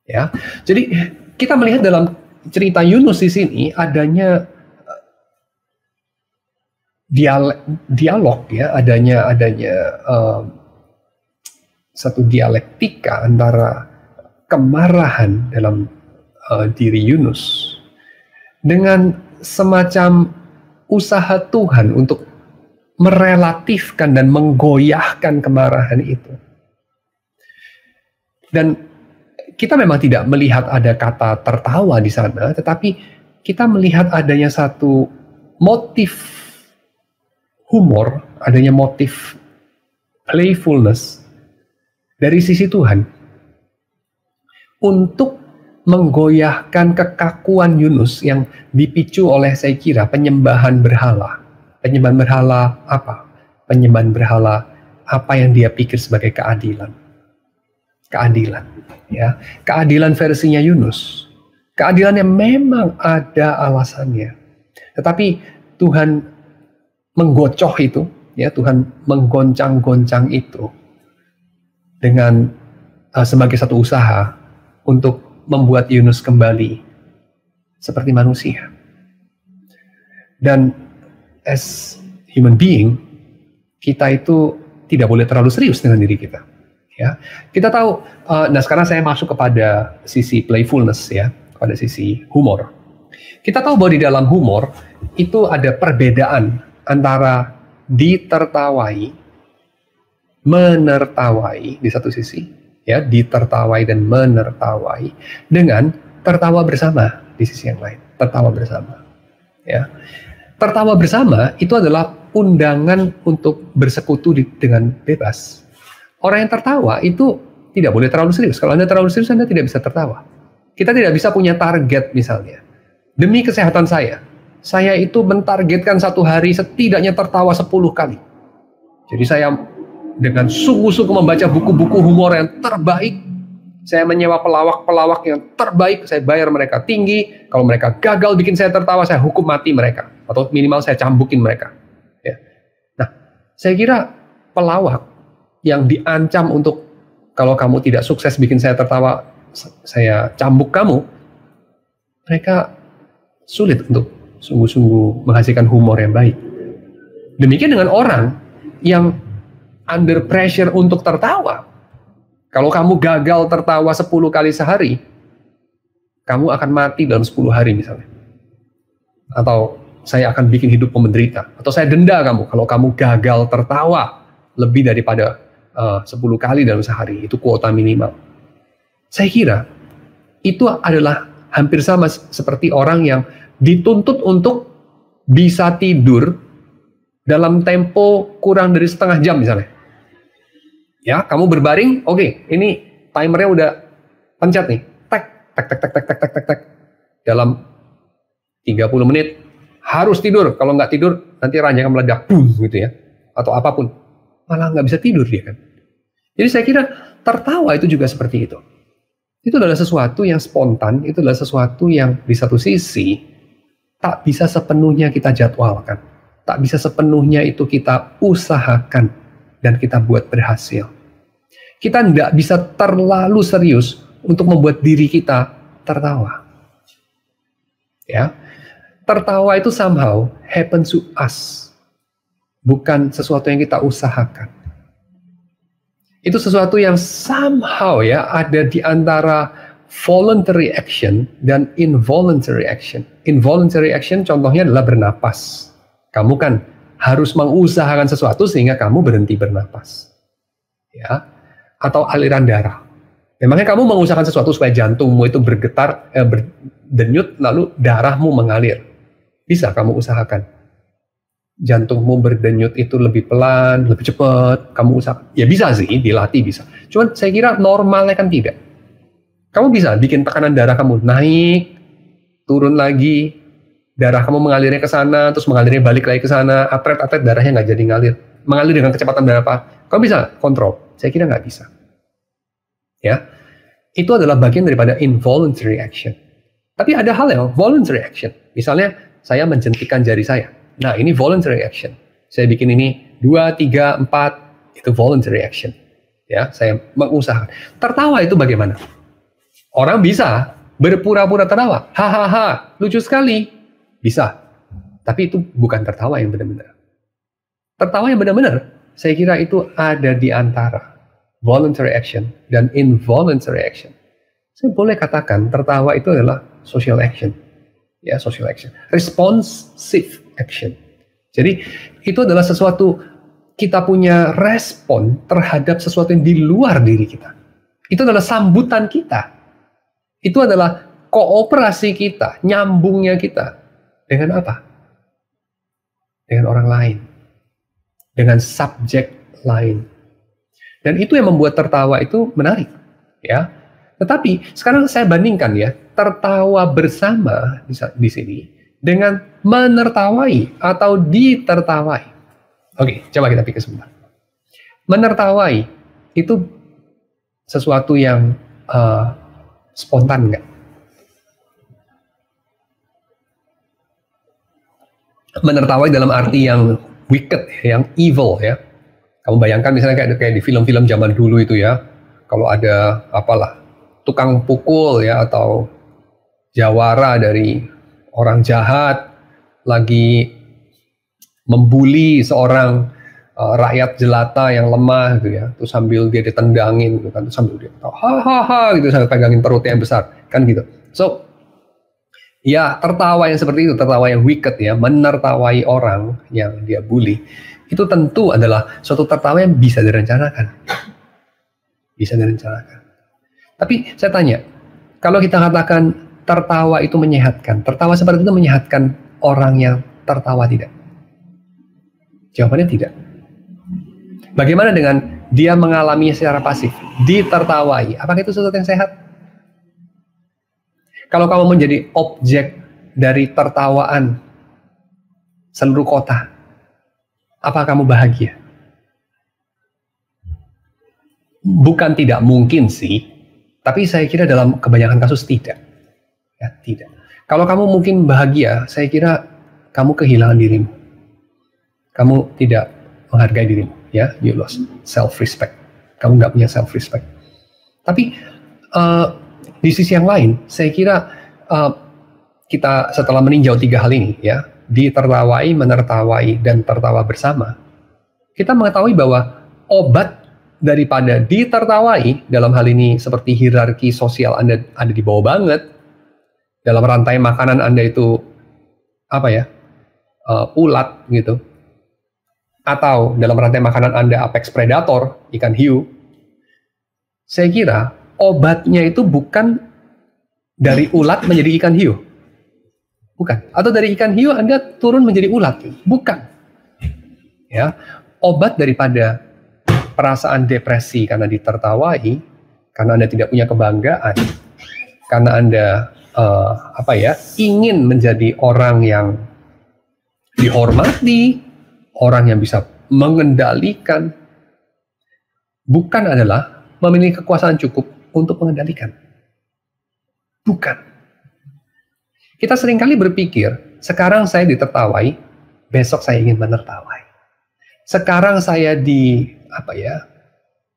Ya. Jadi kita melihat dalam cerita Yunus di sini adanya dialog ya, adanya satu dialektika antara kemarahan dalam diri Yunus dengan semacam usaha Tuhan untuk merelatifkan dan menggoyahkan kemarahan itu. Dan kita memang tidak melihat ada kata tertawa di sana, tetapi kita melihat adanya satu motif humor, adanya motif playfulness dari sisi Tuhan untuk menggoyahkan kekakuan Yunus yang dipicu oleh, saya kira, penyembahan berhala. Penyembahan berhala apa? Penyembahan berhala apa yang dia pikir sebagai keadilan. Keadilan, ya. Keadilan versinya Yunus. Keadilan yang memang ada alasannya. Tetapi Tuhan menggocoh itu, ya, Tuhan menggoncang-goncang itu dengan sebagai satu usaha untuk membuat Yunus kembali seperti manusia. Dan as human being, kita itu tidak boleh terlalu serius dengan diri kita. Ya, kita tahu. Nah, sekarang saya masuk kepada sisi playfulness, ya, pada sisi humor. Kita tahu bahwa di dalam humor itu ada perbedaan antara ditertawai, menertawai di satu sisi, ya, ditertawai dan menertawai, dengan tertawa bersama di sisi yang lain, tertawa bersama. Ya, tertawa bersama itu adalah undangan untuk bersekutu dengan bebas. Orang yang tertawa itu tidak boleh terlalu serius. Kalau Anda terlalu serius, Anda tidak bisa tertawa. Kita tidak bisa punya target misalnya. Demi kesehatan saya itu mentargetkan satu hari setidaknya tertawa 10 kali. Jadi saya dengan sungguh-sungguh membaca buku-buku humor yang terbaik. Saya menyewa pelawak-pelawak yang terbaik. Saya bayar mereka tinggi. Kalau mereka gagal bikin saya tertawa, saya hukum mati mereka. Atau minimal saya cambukin mereka. Ya. Nah, saya kira pelawak yang diancam untuk, kalau kamu tidak sukses bikin saya tertawa saya cambuk kamu, mereka sulit untuk sungguh-sungguh menghasilkan humor yang baik. Demikian dengan orang yang under pressure untuk tertawa. Kalau kamu gagal tertawa 10 kali sehari, kamu akan mati dalam 10 hari misalnya. Atau saya akan bikin hidupmu menderita. Atau saya denda kamu kalau kamu gagal tertawa lebih daripada 10 kali dalam sehari. Itu kuota minimal. Saya kira itu adalah hampir sama seperti orang yang dituntut untuk bisa tidur dalam tempo kurang dari setengah jam misalnya. Ya, kamu berbaring, oke, ini timernya udah pencet nih. Tek. Dalam 30 menit harus tidur. Kalau nggak tidur, nanti ranjangnya meledak, boom, gitu ya. Atau apapun. Malah nggak bisa tidur dia kan. Jadi saya kira tertawa itu juga seperti itu. Itu adalah sesuatu yang spontan, itu adalah sesuatu yang di satu sisi tak bisa sepenuhnya kita jadwalkan. Tak bisa sepenuhnya itu kita usahakan dan kita buat berhasil. Kita tidak bisa terlalu serius untuk membuat diri kita tertawa. Ya, tertawa itu somehow happens to us, bukan sesuatu yang kita usahakan. Itu sesuatu yang somehow ya ada di antara voluntary action dan involuntary action. Involuntary action contohnya adalah bernapas. Kamu kan harus mengusahakan sesuatu sehingga kamu berhenti bernapas. Ya, atau aliran darah. Memangnya kamu mengusahakan sesuatu supaya jantungmu itu bergetar, berdenyut, lalu darahmu mengalir. Bisa kamu usahakan. Jantungmu berdenyut itu lebih pelan, lebih cepat, kamu usahakan. Ya bisa sih, dilatih bisa. Cuman saya kira normalnya kan tidak. Kamu bisa bikin tekanan darah kamu naik, turun lagi, darah kamu mengalirnya ke sana, terus mengalirnya balik lagi ke sana, atlet-atlet darahnya nggak jadi mengalir dengan kecepatan berapa. Kamu bisa kontrol. Saya kira nggak bisa. Ya, itu adalah bagian daripada involuntary action. Tapi ada hal yang voluntary action. Misalnya, saya menjentikan jari saya. Nah, ini voluntary action. Saya bikin ini 2, 3, 4, itu voluntary action. Ya, saya mengusahakan. Tertawa itu bagaimana? Orang bisa berpura-pura tertawa. Hahaha, lucu sekali. Bisa. Tapi itu bukan tertawa yang benar-benar. Tertawa yang benar-benar, saya kira itu ada di antara voluntary action dan involuntary action. Saya boleh katakan tertawa itu adalah social action. Ya, social action. Responsive action. Jadi itu adalah sesuatu kita punya respon terhadap sesuatu yang di luar diri kita. Itu adalah sambutan kita. Itu adalah kooperasi kita, nyambungnya kita. Dengan apa? Dengan orang lain. Dengan subjek lain. Dan itu yang membuat tertawa itu menarik, ya. Tetapi sekarang saya bandingkan ya, tertawa bersama di sini dengan menertawai atau ditertawai. Oke, coba kita pikir sebentar. Menertawai itu sesuatu yang spontan nggak? Menertawai dalam arti yang wicked, yang evil ya. Kamu bayangkan misalnya kayak di film-film zaman dulu itu ya, kalau ada apalah tukang pukul ya atau jawara dari orang jahat lagi membuli seorang rakyat jelata yang lemah gitu ya, terus sambil dia ditendangin gitu kan, terus sambil dia hahaha gitu sambil pegangin perutnya yang besar kan gitu. So ya tertawa yang seperti itu, tertawa yang wicked ya, menertawai orang yang dia bully. Itu tentu adalah suatu tertawa yang bisa direncanakan. Bisa direncanakan. Tapi saya tanya, kalau kita katakan tertawa itu menyehatkan, tertawa seperti itu menyehatkan orang yang tertawa tidak? Jawabannya tidak. Bagaimana dengan dia mengalaminya secara pasif, ditertawai? Apakah itu sesuatu yang sehat? Kalau kamu menjadi objek dari tertawaan seluruh kota, apa kamu bahagia? Bukan tidak mungkin sih, tapi saya kira dalam kebanyakan kasus tidak. Ya, tidak. Kalau kamu mungkin bahagia, saya kira kamu kehilangan dirimu. Kamu tidak menghargai dirimu. Ya, you lost self-respect. Kamu nggak punya self-respect. Tapi di sisi yang lain, saya kira kita setelah meninjau 3 hal ini, ya, ditertawai, menertawai, dan tertawa bersama, kita mengetahui bahwa obat daripada ditertawai, dalam hal ini seperti hierarki sosial Anda ada di bawah banget, dalam rantai makanan Anda itu ulat gitu, atau dalam rantai makanan Anda apex predator, ikan hiu. Saya kira obatnya itu bukan dari ulat menjadi ikan hiu, bukan, atau dari ikan hiu Anda turun menjadi ulat, bukan. Ya, obat daripada perasaan depresi karena ditertawai, karena Anda tidak punya kebanggaan, karena Anda ingin menjadi orang yang dihormati, orang yang bisa mengendalikan, bukan adalah memiliki kekuasaan cukup untuk mengendalikan. Bukan. Kita seringkali berpikir, sekarang saya ditertawai, besok saya ingin menertawai. Sekarang saya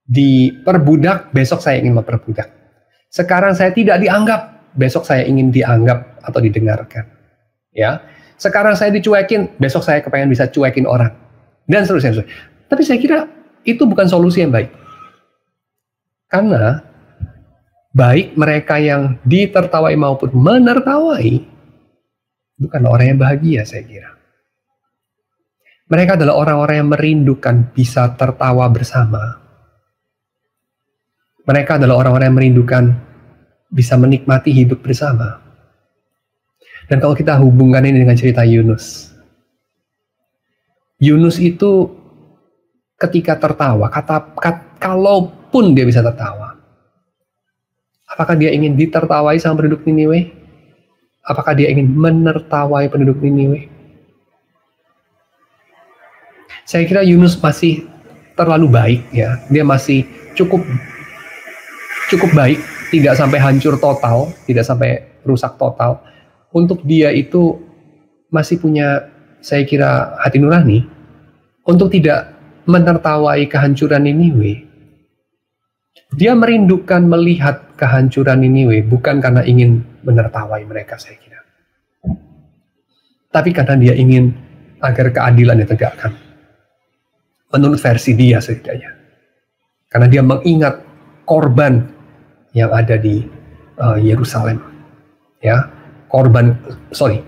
diperbudak, besok saya ingin memperbudak. Sekarang saya tidak dianggap, besok saya ingin dianggap atau didengarkan. Ya. Sekarang saya dicuekin, besok saya kepengen bisa cuekin orang. Dan seterusnya. Tapi saya kira itu bukan solusi yang baik. Karena baik mereka yang ditertawai maupun menertawai bukan orang yang bahagia, saya kira. Mereka adalah orang-orang yang merindukan bisa tertawa bersama. Mereka adalah orang-orang yang merindukan bisa menikmati hidup bersama. Dan kalau kita hubungkan ini dengan cerita Yunus. Yunus itu ketika tertawa, kalaupun dia bisa tertawa, apakah dia ingin ditertawai sama penduduk Niniwe? Apakah dia ingin menertawai penduduk Niniwe? Saya kira Yunus masih terlalu baik, ya. Dia masih cukup baik, tidak sampai hancur total, tidak sampai rusak total. Untuk dia itu masih punya, saya kira, hati nurani untuk tidak menertawai kehancuran Niniwe. Dia merindukan melihat kehancuran Niniwe bukan karena ingin menertawai mereka, saya kira, tapi karena dia ingin agar keadilan ditegakkan. Menurut versi dia setidaknya. Karena dia mengingat korban yang ada di Yerusalem. Ya,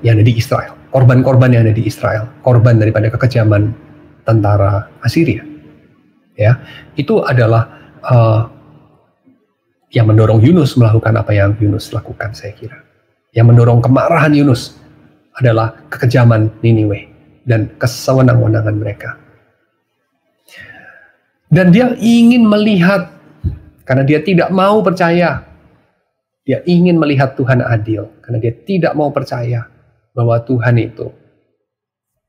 yang ada di Israel. Korban-korban yang ada di Israel. Korban daripada kekejaman tentara Assyria. Ya, itu adalah yang mendorong Yunus melakukan apa yang Yunus lakukan, saya kira. Yang mendorong kemarahan Yunus adalah kekejaman Niniwe dan kesewenang-wenangan mereka. Dan dia ingin melihat, karena dia tidak mau percaya, dia ingin melihat Tuhan adil, karena dia tidak mau percaya bahwa Tuhan itu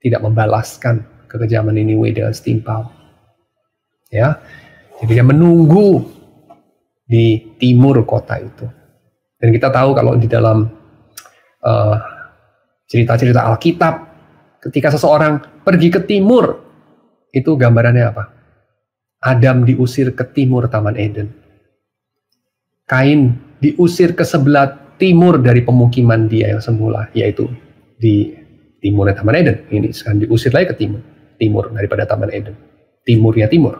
tidak membalaskan kekejaman Niniwe dengan setimpal. Ya, jadi dia menunggu di timur kota itu. Dan kita tahu kalau di dalam cerita-cerita Alkitab, ketika seseorang pergi ke timur, itu gambarannya apa? Adam diusir ke timur Taman Eden. Kain diusir ke sebelah timur dari pemukiman dia yang semula, yaitu di timur Taman Eden. Ini sekarang diusir lagi ke timur daripada Taman Eden. Timurnya timur.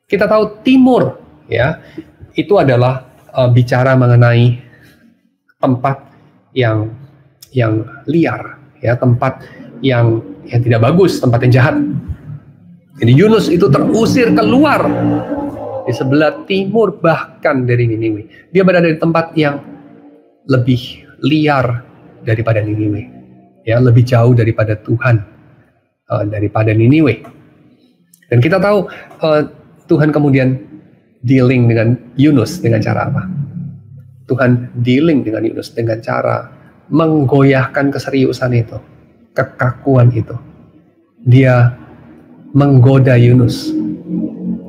Kita tahu timur, ya, itu adalah bicara mengenai tempat yang liar, ya, tempat yang tidak bagus, tempat yang jahat. Jadi Yunus itu terusir keluar di sebelah timur bahkan dari Niniwe. Dia berada di tempat yang lebih liar daripada Niniwe, ya, lebih jauh daripada Tuhan, daripada Niniwe. Dan kita tahu Tuhan kemudian dealing dengan Yunus dengan cara apa? Tuhan dealing dengan Yunus dengan cara menggoyahkan keseriusan itu, kekakuan itu. Dia menggoda Yunus.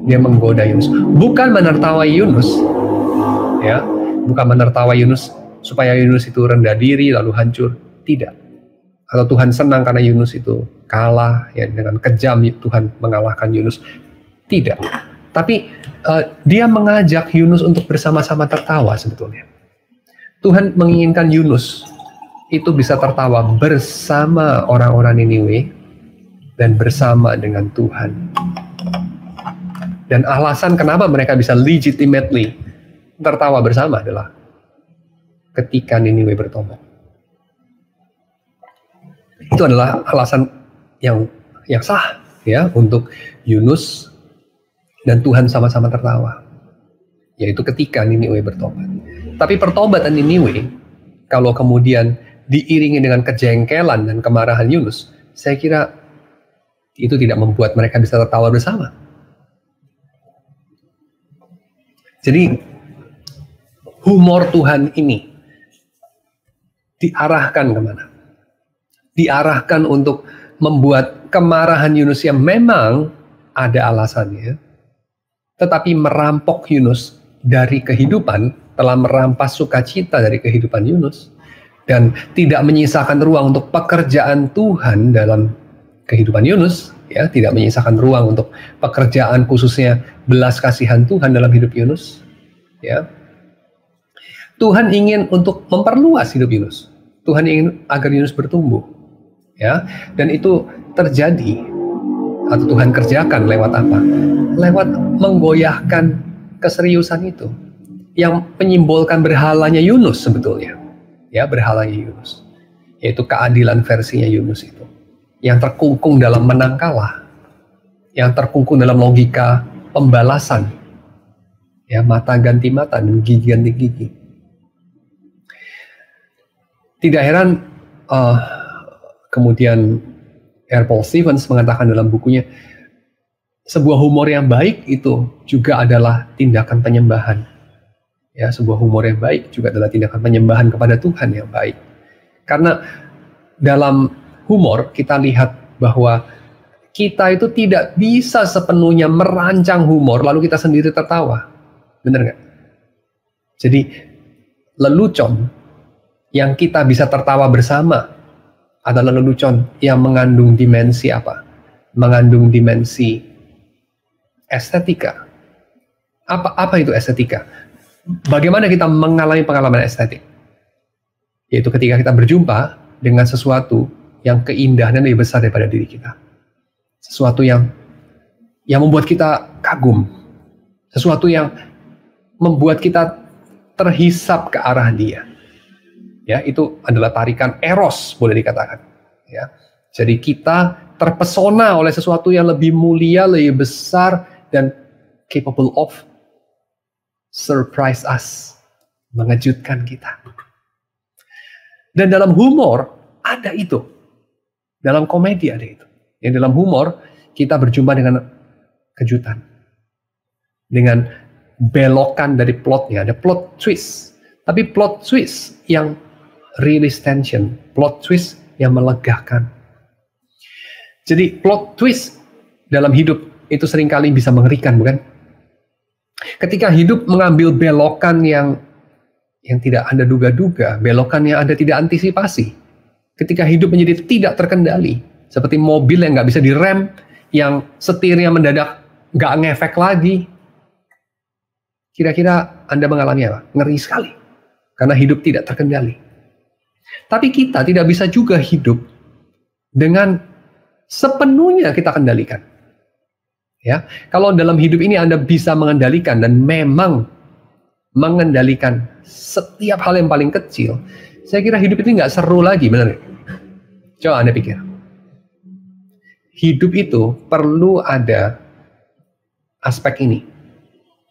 Dia menggoda Yunus. Bukan menertawai Yunus. Ya, bukan menertawai Yunus supaya Yunus itu rendah diri lalu hancur. Tidak. Atau Tuhan senang karena Yunus itu kalah, ya, dengan kejam Tuhan mengalahkan Yunus. Tidak. Tapi dia mengajak Yunus untuk bersama-sama tertawa sebetulnya. Tuhan menginginkan Yunus itu bisa tertawa bersama orang-orang Niniwe dan bersama dengan Tuhan. Dan alasan kenapa mereka bisa legitimately tertawa bersama adalah ketika Niniwe bertobat. Itu adalah alasan yang sah ya untuk Yunus dan Tuhan sama-sama tertawa. Yaitu ketika Niniwe bertobat. Tapi pertobatan Niniwe kalau kemudian diiringi dengan kejengkelan dan kemarahan Yunus, saya kira itu tidak membuat mereka bisa tertawa bersama. Jadi humor Tuhan ini diarahkan kemana? Diarahkan untuk membuat kemarahan Yunus yang memang ada alasannya, tetapi merampok Yunus dari kehidupan, telah merampas sukacita dari kehidupan Yunus, dan tidak menyisakan ruang untuk pekerjaan Tuhan dalam kehidupan Yunus, ya, tidak menyisakan ruang untuk pekerjaan khususnya belas kasihan Tuhan dalam hidup Yunus, ya. Tuhan ingin untuk memperluas hidup Yunus. Tuhan ingin agar Yunus bertumbuh, ya, dan itu terjadi atau Tuhan kerjakan lewat apa? Lewat menggoyahkan keseriusan itu, yang menyimbolkan berhalanya Yunus sebetulnya, ya, berhalanya Yunus, yaitu keadilan versinya Yunus itu, yang terkungkung dalam menang kalah, yang terkungkung dalam logika pembalasan, ya, mata ganti mata dan gigi ganti gigi. Tidak heran kemudian R. Paul Stevens mengatakan dalam bukunya, sebuah humor yang baik itu juga adalah tindakan penyembahan. Ya, sebuah humor yang baik juga adalah tindakan penyembahan kepada Tuhan yang baik. Karena dalam humor kita lihat bahwa kita itu tidak bisa sepenuhnya merancang humor lalu kita sendiri tertawa. Benar nggak? Jadi lelucon yang kita bisa tertawa bersama adalah lelucon yang mengandung dimensi apa? Mengandung dimensi estetika. Apa itu estetika? Bagaimana kita mengalami pengalaman estetik? Yaitu ketika kita berjumpa dengan sesuatu yang keindahannya lebih besar daripada diri kita. Sesuatu yang membuat kita kagum. Sesuatu yang membuat kita terhisap ke arah dia. Ya, itu adalah tarikan eros, boleh dikatakan. Ya. Jadi kita terpesona oleh sesuatu yang lebih mulia, lebih besar, dan capable of surprise us, mengejutkan kita. Dan dalam humor ada itu. Dalam komedi ada itu. Yang dalam humor kita berjumpa dengan kejutan. Dengan belokan dari plotnya, ada plot twist. Tapi plot twist yang release tension, plot twist yang melegakan. Jadi plot twist dalam hidup itu seringkali bisa mengerikan, bukan? Ketika hidup mengambil belokan yang tidak Anda duga-duga, belokan yang Anda tidak antisipasi. Ketika hidup menjadi tidak terkendali, seperti mobil yang nggak bisa direm, yang setirnya mendadak nggak ngefek lagi. Kira-kira Anda mengalami apa? Ngeri sekali. Karena hidup tidak terkendali. Tapi kita tidak bisa juga hidup dengan sepenuhnya kita kendalikan. Ya, kalau dalam hidup ini Anda bisa mengendalikan dan memang mengendalikan setiap hal yang paling kecil, saya kira hidup itu nggak seru lagi, benar? Coba Anda pikir. Hidup itu perlu ada aspek ini,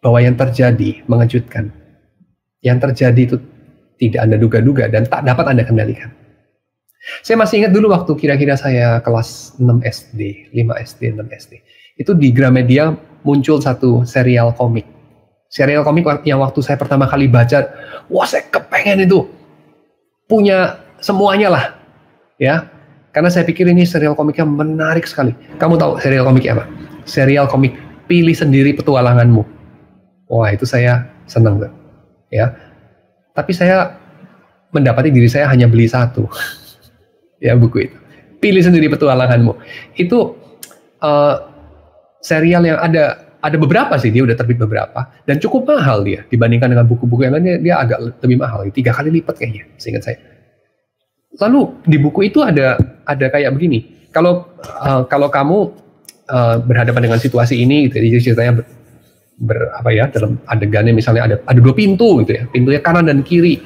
bahwa yang terjadi mengejutkan, yang terjadi itu tidak Anda duga-duga dan tak dapat Anda kendalikan. Saya masih ingat dulu waktu kira-kira saya kelas 6 SD, 5 SD, 6 SD. Itu di Gramedia muncul satu serial komik. Serial komik yang waktu saya pertama kali baca, wah saya kepengen itu. Punya semuanya lah. Ya, karena saya pikir ini serial komiknya menarik sekali. Kamu tahu serial komiknya apa? Serial komik Pilih Sendiri Petualanganmu. Wah itu saya senang tuh. Ya, tapi saya mendapati diri saya hanya beli satu. Ya buku itu. Pilih Sendiri Petualanganmu. Itu serial yang ada ada beberapa sih, dia udah terbit beberapa, dan cukup mahal dia dibandingkan dengan buku-buku yang lainnya. Dia agak lebih mahal, 3 kali lipat kayaknya, seingat saya. Lalu di buku itu ada kayak begini, kalau kamu berhadapan dengan situasi ini, gitu, jadi ceritanya dalam adegannya misalnya ada 2 pintu gitu ya, pintunya kanan dan kiri.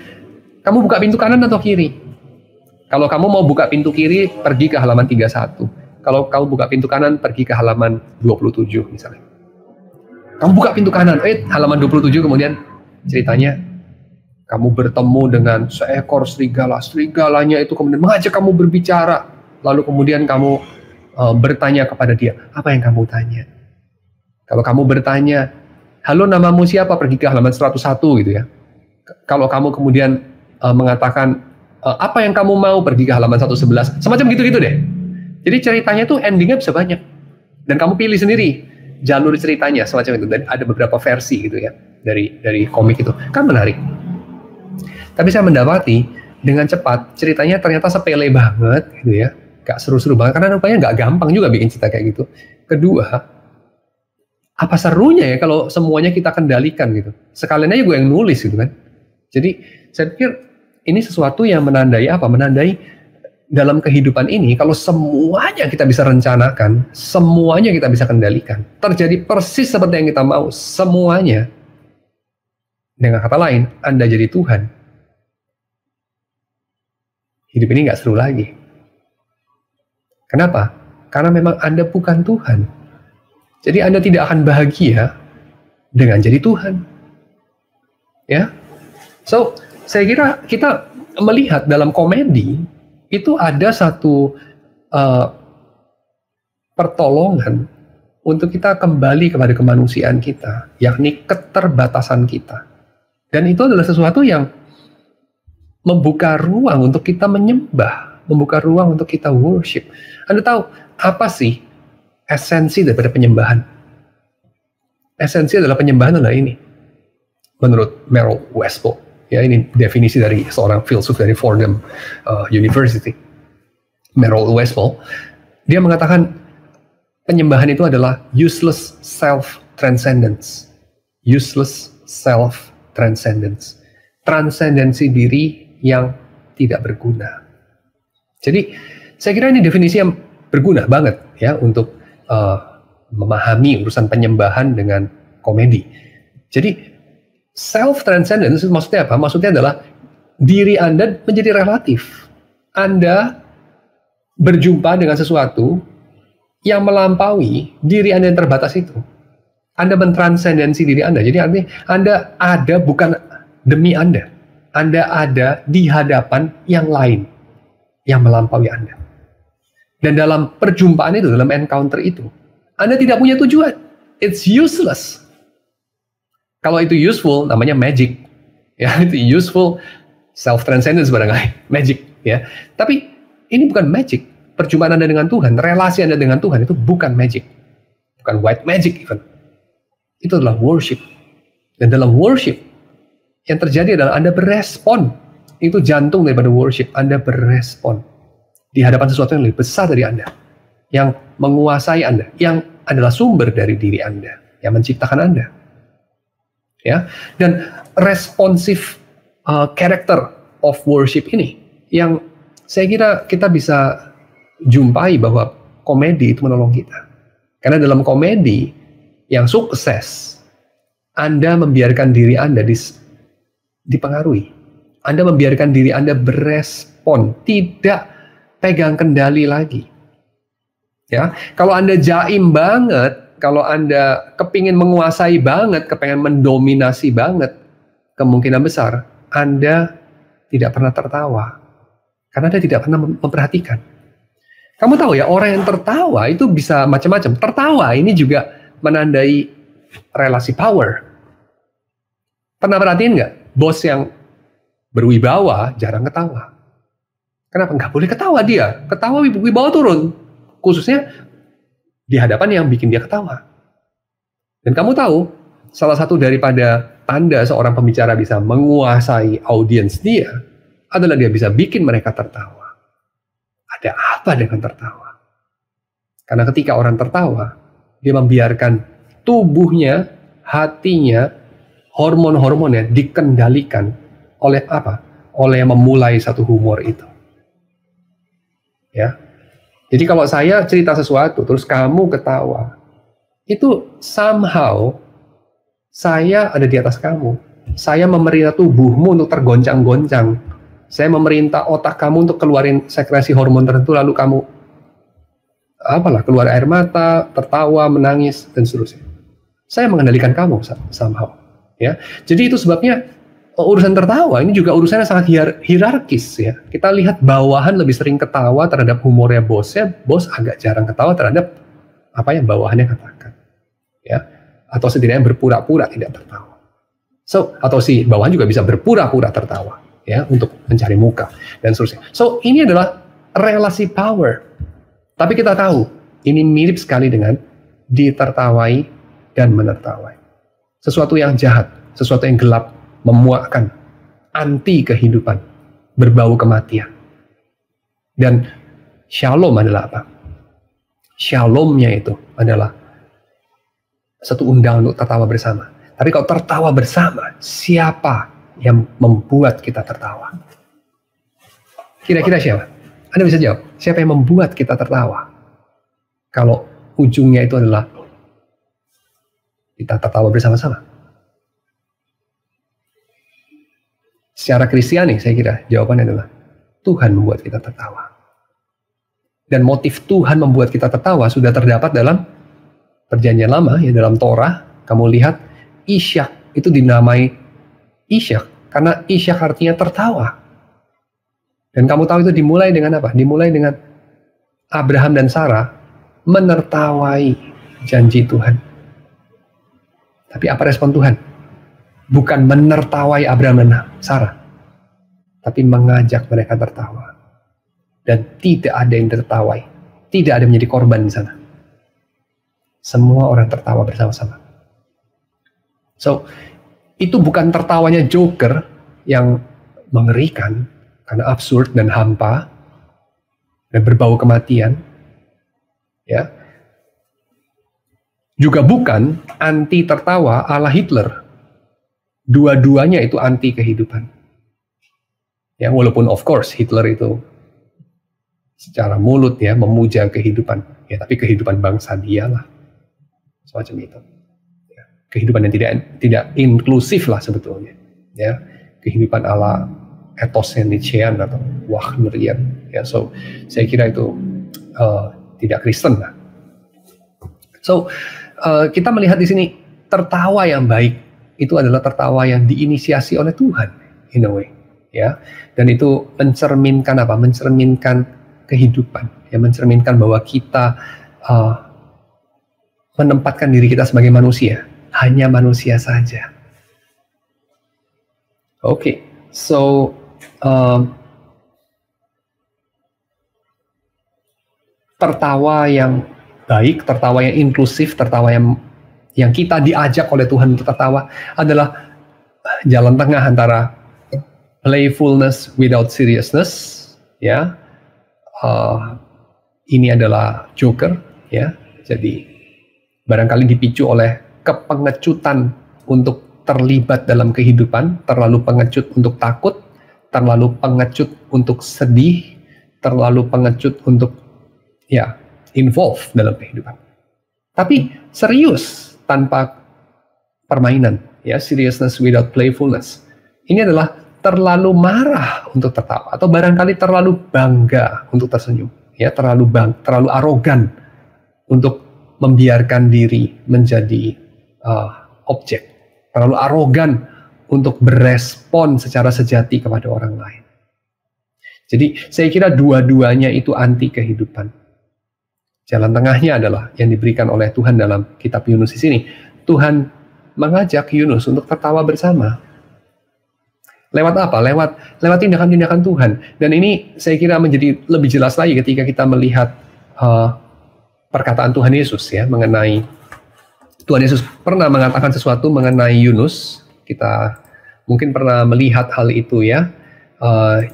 Kamu buka pintu kanan atau kiri? Kalau kamu mau buka pintu kiri, pergi ke halaman 31. Kalau kamu buka pintu kanan, pergi ke halaman 27 misalnya. Kamu buka pintu kanan, halaman 27, kemudian ceritanya kamu bertemu dengan seekor serigala. Serigalanya itu kemudian mengajak kamu berbicara. Lalu kemudian kamu bertanya kepada dia, apa yang kamu tanya? Kalau kamu bertanya, halo namamu siapa? Pergi ke halaman 101 gitu ya. Kalau kamu kemudian mengatakan, apa yang kamu mau? Pergi ke halaman 111. Semacam gitu-gitu deh. Jadi ceritanya tuh endingnya bisa banyak. Dan kamu pilih sendiri jalur ceritanya semacam itu. Dan ada beberapa versi gitu ya dari komik itu. Kan menarik. Tapi saya mendapati dengan cepat ceritanya ternyata sepele banget gitu ya. Gak seru-seru banget. Karena rupanya gak gampang juga bikin cerita kayak gitu. Kedua, apa serunya ya kalau semuanya kita kendalikan gitu. Sekalian aja gue yang nulis gitu kan. Jadi saya pikir ini sesuatu yang menandai apa? Menandai dalam kehidupan ini, kalau semuanya kita bisa rencanakan, semuanya kita bisa kendalikan, terjadi persis seperti yang kita mau, semuanya. Dengan kata lain, Anda jadi Tuhan. Hidup ini nggak seru lagi. Kenapa? Karena memang Anda bukan Tuhan. Jadi Anda tidak akan bahagia dengan jadi Tuhan. Ya, so saya kira kita melihat dalam komedi itu ada satu pertolongan untuk kita kembali kepada kemanusiaan kita, yakni keterbatasan kita. Dan itu adalah sesuatu yang membuka ruang untuk kita menyembah, membuka ruang untuk kita worship. Anda tahu apa sih esensi daripada penyembahan? Esensi adalah penyembahan adalah ini. Menurut Merrill Westphal, ya ini definisi dari seorang filsuf dari Fordham University, Merrill Westphal, dia mengatakan penyembahan itu adalah useless self-transcendence. Useless self-transcendence. Transendensi diri yang tidak berguna. Jadi saya kira ini definisi yang berguna banget ya untuk memahami urusan penyembahan dengan komedi. Jadi self-transcendence maksudnya apa? Maksudnya adalah diri Anda menjadi relatif. Anda berjumpa dengan sesuatu yang melampaui diri Anda yang terbatas itu. Anda mentransendensi diri Anda. Jadi artinya Anda ada bukan demi Anda. Anda ada di hadapan yang lain yang melampaui Anda. Dan dalam perjumpaan itu, dalam encounter itu, Anda tidak punya tujuan. It's useless. Kalau itu useful, namanya magic. Ya, itu useful, self-transcendence barangkali, magic. Ya, tapi ini bukan magic. Perjumpaan Anda dengan Tuhan, relasi Anda dengan Tuhan itu bukan magic. Bukan white magic even. Itu adalah worship. Dan dalam worship, yang terjadi adalah Anda berespon. Itu jantung daripada worship. Anda berespon di hadapan sesuatu yang lebih besar dari Anda. Yang menguasai Anda. Yang adalah sumber dari diri Anda. Yang menciptakan Anda. Ya, dan responsif character of worship ini yang saya kira kita bisa jumpai bahwa komedi itu menolong kita. Karena dalam komedi yang sukses, Anda membiarkan diri Anda dipengaruhi. Anda membiarkan diri Anda berespon, tidak pegang kendali lagi. Ya, kalau Anda jaim banget, kalau Anda kepingin menguasai banget, kepingin mendominasi banget, kemungkinan besar Anda tidak pernah tertawa. Karena Anda tidak pernah memperhatikan. Kamu tahu ya, orang yang tertawa itu bisa macam-macam. Tertawa ini juga menandai relasi power. Pernah perhatiin nggak? Bos yang berwibawa jarang ketawa. Kenapa? Nggak boleh ketawa dia. Ketawa wibawa turun. Khususnya di hadapan yang bikin dia ketawa. Dan kamu tahu, salah satu daripada tanda seorang pembicara bisa menguasai audiens dia, adalah dia bisa bikin mereka tertawa. Ada apa dengan tertawa? Karena ketika orang tertawa, dia membiarkan tubuhnya, hatinya, hormon-hormonnya dikendalikan oleh apa? Oleh yang memulai satu humor itu. Ya. Jadi kalau saya cerita sesuatu, terus kamu ketawa, itu somehow saya ada di atas kamu. Saya memerintah tubuhmu untuk tergoncang-goncang. Saya memerintah otak kamu untuk keluarin sekresi hormon tertentu, lalu kamu keluar air mata, tertawa, menangis, dan seterusnya. Saya mengendalikan kamu somehow. Ya. Jadi itu sebabnya urusan tertawa ini juga urusannya sangat hierarkis ya. Kita lihat bawahan lebih sering ketawa terhadap humornya bosnya, bos agak jarang ketawa terhadap apa yang bawahannya katakan. Ya. Atau setidaknya berpura-pura tidak tertawa. Atau si bawahan juga bisa berpura-pura tertawa ya untuk mencari muka dan seterusnya. So ini adalah relasi power. Tapi kita tahu ini mirip sekali dengan ditertawai dan menertawai. Sesuatu yang jahat, sesuatu yang gelap, memuakkan, anti kehidupan, berbau kematian. Dan shalom adalah apa? Shalomnya itu adalah satu undangan untuk tertawa bersama. Tapi kalau tertawa bersama, siapa yang membuat kita tertawa? Kira-kira siapa? Anda bisa jawab, siapa yang membuat kita tertawa? Kalau ujungnya itu adalah kita tertawa bersama-sama. Secara Kristiani, saya kira jawabannya adalah Tuhan membuat kita tertawa. Dan motif Tuhan membuat kita tertawa sudah terdapat dalam Perjanjian Lama, ya dalam Torah. Kamu lihat Ishak itu dinamai Ishak karena Ishak artinya tertawa. Dan kamu tahu itu dimulai dengan apa? Dimulai dengan Abraham dan Sarah menertawai janji Tuhan. Tapi apa respon Tuhan? Bukan menertawai Abraham dan Sarah, tapi mengajak mereka tertawa. Dan tidak ada yang tertawai, tidak ada yang menjadi korban di sana. Semua orang tertawa bersama-sama. So, itu bukan tertawanya Joker yang mengerikan karena absurd dan hampa dan berbau kematian. Ya. Juga bukan anti tertawa ala Hitler. Dua-duanya itu anti kehidupan. Ya, walaupun of course Hitler itu secara mulut ya memuja kehidupan, ya tapi kehidupan bangsa dialah. Semacam itu. Ya, kehidupan yang tidak inklusif lah sebetulnya. Ya, kehidupan ala etosnya Nietzschean atau Wagnerian. Ya, so saya kira itu tidak Kristen lah. So kita melihat di sini tertawa yang baik itu adalah tertawa yang diinisiasi oleh Tuhan in a way, ya. Dan itu mencerminkan apa? Mencerminkan kehidupan, ya, mencerminkan bahwa kita menempatkan diri kita sebagai manusia, hanya manusia saja. Oke, so tertawa yang baik, tertawa yang inklusif, tertawa yang kita diajak oleh Tuhan untuk tertawa adalah jalan tengah antara playfulness without seriousness, ya. Ini adalah Joker, ya. Jadi barangkali dipicu oleh kepengecutan untuk terlibat dalam kehidupan, terlalu pengecut untuk takut, terlalu pengecut untuk sedih, terlalu pengecut untuk ya involve dalam kehidupan. Tapi serius tanpa permainan, ya, seriousness without playfulness. Ini adalah terlalu marah untuk tertawa atau barangkali terlalu bangga untuk tersenyum, ya, terlalu arogan untuk membiarkan diri menjadi objek, terlalu arogan untuk berespon secara sejati kepada orang lain. Jadi saya kira dua-duanya itu anti kehidupan. Jalan tengahnya adalah yang diberikan oleh Tuhan dalam kitab Yunus di sini. Tuhan mengajak Yunus untuk tertawa bersama. Lewat apa? Lewat tindakan-tindakan Tuhan. Dan ini saya kira menjadi lebih jelas lagi ketika kita melihat perkataan Tuhan Yesus, ya, mengenai Tuhan Yesus pernah mengatakan sesuatu mengenai Yunus. Kita mungkin pernah melihat hal itu, ya,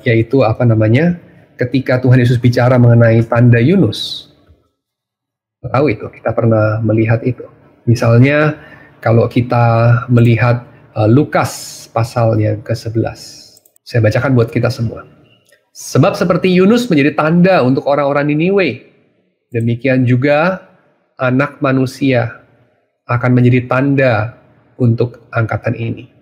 yaitu ketika Tuhan Yesus bicara mengenai tanda Yunus. Tahu itu, kita pernah melihat itu. Misalnya kalau kita melihat Lukas pasal yang ke-11. Saya bacakan buat kita semua. Sebab seperti Yunus menjadi tanda untuk orang-orang Niniwe, demikian juga Anak Manusia akan menjadi tanda untuk angkatan ini.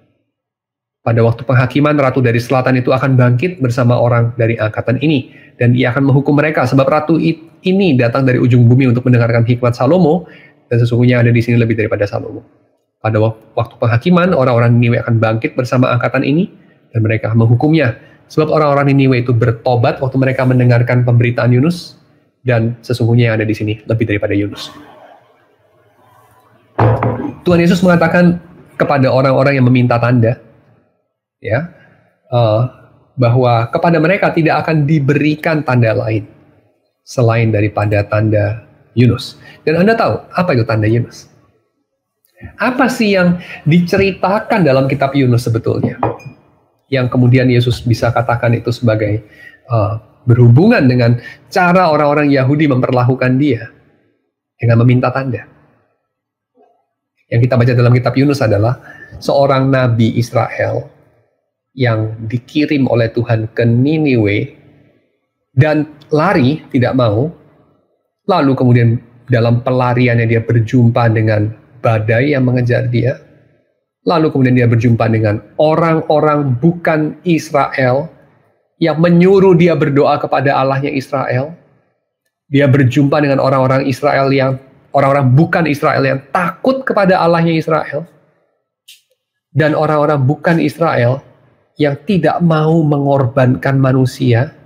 Pada waktu penghakiman, Ratu dari Selatan itu akan bangkit bersama orang dari angkatan ini, dan ia akan menghukum mereka, sebab Ratu ini datang dari ujung bumi untuk mendengarkan hikmat Salomo, dan sesungguhnya ada di sini lebih daripada Salomo. Pada waktu penghakiman, orang-orang Niniwe akan bangkit bersama angkatan ini, dan mereka menghukumnya. Sebab orang-orang Niniwe itu bertobat waktu mereka mendengarkan pemberitaan Yunus, dan sesungguhnya yang ada di sini lebih daripada Yunus. Tuhan Yesus mengatakan kepada orang-orang yang meminta tanda, ya, bahwa kepada mereka tidak akan diberikan tanda lain selain daripada tanda Yunus. Dan Anda tahu apa itu tanda Yunus? Apa sih yang diceritakan dalam kitab Yunus sebetulnya? Yang kemudian Yesus bisa katakan itu sebagai berhubungan dengan cara orang-orang Yahudi memperlakukan dia dengan meminta tanda. Yang kita baca dalam kitab Yunus adalah seorang nabi Israel yang dikirim oleh Tuhan ke Niniwe dan lari, tidak mau. Lalu kemudian dalam pelariannya dia berjumpa dengan badai yang mengejar dia. Lalu kemudian dia berjumpa dengan orang-orang bukan Israel yang menyuruh dia berdoa kepada Allahnya Israel. Dia berjumpa dengan orang-orang bukan Israel yang takut kepada Allahnya Israel. Dan orang-orang bukan Israel yang tidak mau mengorbankan manusia.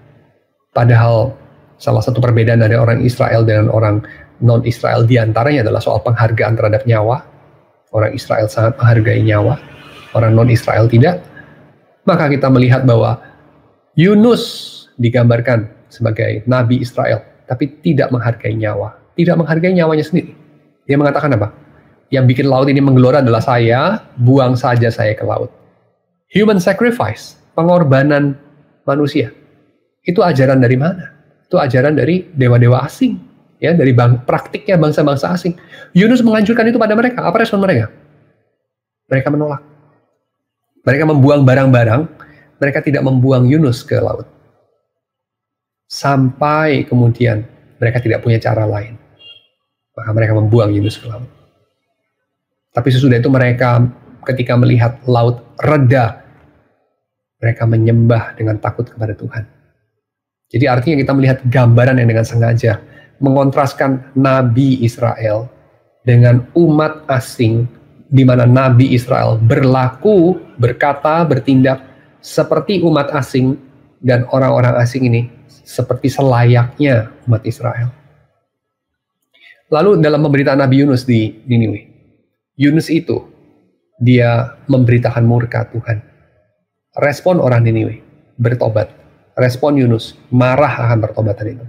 Padahal salah satu perbedaan dari orang Israel dengan orang non-Israel diantaranya adalah soal penghargaan terhadap nyawa. Orang Israel sangat menghargai nyawa, orang non-Israel tidak. Maka kita melihat bahwa Yunus digambarkan sebagai nabi Israel, tapi tidak menghargai nyawa. Tidak menghargai nyawanya sendiri. Dia mengatakan apa? Yang bikin laut ini menggelora adalah saya, buang saja saya ke laut. Human sacrifice, pengorbanan manusia. Itu ajaran dari mana? Itu ajaran dari dewa-dewa asing, ya, dari praktiknya bangsa-bangsa asing. Yunus menganjurkan itu pada mereka. Apa respon mereka? Mereka menolak. Mereka membuang barang-barang, mereka tidak membuang Yunus ke laut. Sampai kemudian mereka tidak punya cara lain. Maka mereka membuang Yunus ke laut. Tapi sesudah itu mereka ketika melihat laut reda, mereka menyembah dengan takut kepada Tuhan. Jadi artinya kita melihat gambaran yang dengan sengaja mengontraskan Nabi Israel dengan umat asing, di mana Nabi Israel berlaku, berkata, bertindak seperti umat asing, dan orang-orang asing ini seperti selayaknya umat Israel. Lalu dalam pemberitaan Nabi Yunus di Niniwe, Yunus itu dia memberitakan murka Tuhan. Respon orang Niniwe bertobat. Respon Yunus marah akan pertobatan itu.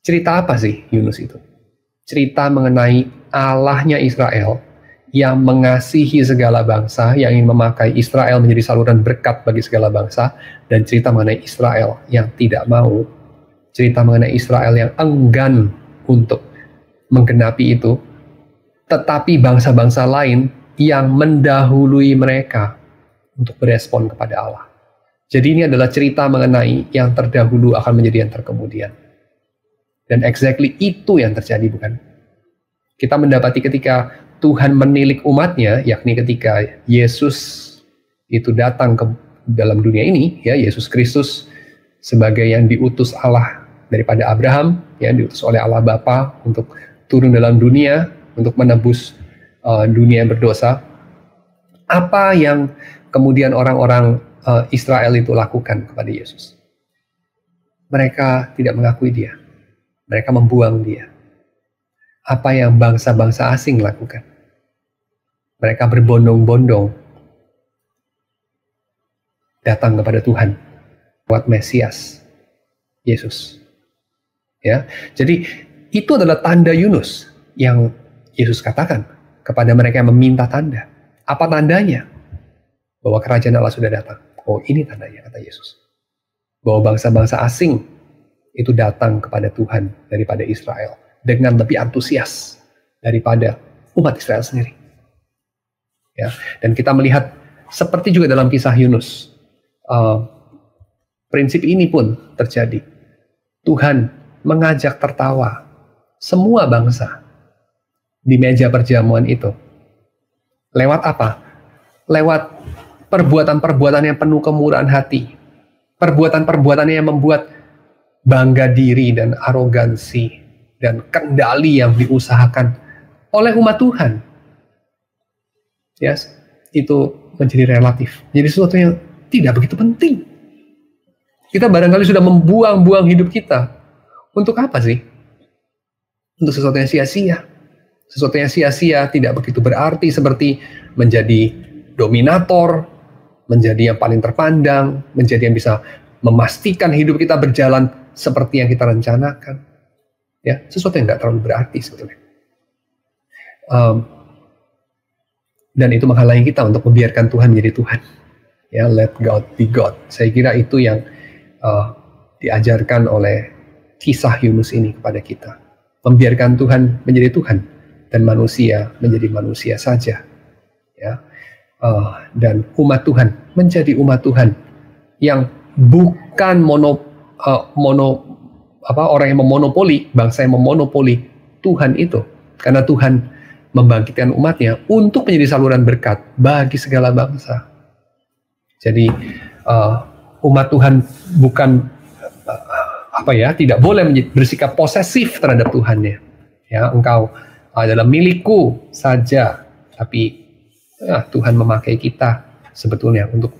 Cerita apa sih Yunus itu? Cerita mengenai Allahnya Israel yang mengasihi segala bangsa, yang ingin memakai Israel menjadi saluran berkat bagi segala bangsa, dan cerita mengenai Israel yang tidak mau, cerita mengenai Israel yang enggan untuk menggenapi itu, tetapi bangsa-bangsa lain yang mendahului mereka untuk berespon kepada Allah. Jadi ini adalah cerita mengenai yang terdahulu akan menjadi yang terkemudian. Dan exactly itu yang terjadi, bukan? Kita mendapati ketika Tuhan menilik umatnya, yakni ketika Yesus itu datang ke dalam dunia ini, ya, Yesus Kristus sebagai yang diutus Allah daripada Abraham, ya, diutus oleh Allah Bapa untuk turun dalam dunia untuk menebus dunia yang berdosa. Apa yang kemudian orang-orang Israel itu lakukan kepada Yesus? Mereka tidak mengakui dia. Mereka membuang dia. Apa yang bangsa-bangsa asing lakukan? Mereka berbondong-bondong datang kepada Tuhan lewat Mesias, Yesus. Ya, jadi itu adalah tanda Yunus yang Yesus katakan kepada mereka yang meminta tanda. Apa tandanya? Bahwa kerajaan Allah sudah datang. Oh, ini tandanya, kata Yesus. Bahwa bangsa-bangsa asing itu datang kepada Tuhan daripada Israel. dengan lebih antusias daripada umat Israel sendiri. Ya, dan kita melihat seperti juga dalam kisah Yunus, prinsip ini pun terjadi. Tuhan mengajak tertawa semua bangsa di meja perjamuan itu. Lewat apa? Lewat perbuatan-perbuatan yang penuh kemurahan hati. Perbuatan-perbuatan yang membuat bangga diri dan arogansi dan kendali yang diusahakan oleh umat Tuhan. Yes, itu menjadi relatif. Jadi sesuatu yang tidak begitu penting. Kita barangkali sudah membuang-buang hidup kita. Untuk apa sih? Untuk sesuatu yang sia-sia. Sesuatu yang sia-sia tidak begitu berarti seperti menjadi dominator, menjadi yang paling terpandang, menjadi yang bisa memastikan hidup kita berjalan seperti yang kita rencanakan. Ya, sesuatu yang nggak terlalu berarti sebetulnya. Dan itu menghalangi kita untuk membiarkan Tuhan menjadi Tuhan. Ya, let God be God. Saya kira itu yang diajarkan oleh kisah Yunus ini kepada kita. Membiarkan Tuhan menjadi Tuhan dan manusia menjadi manusia saja. Ya, dan umat Tuhan menjadi umat Tuhan yang bukan orang yang memonopoli, bangsa yang memonopoli Tuhan itu, karena Tuhan membangkitkan umatnya untuk menjadi saluran berkat bagi segala bangsa. Jadi umat Tuhan bukan tidak boleh bersikap posesif terhadap Tuhannya. Ya, engkau adalah milikku saja, tapi Tuhan memakai kita sebetulnya untuk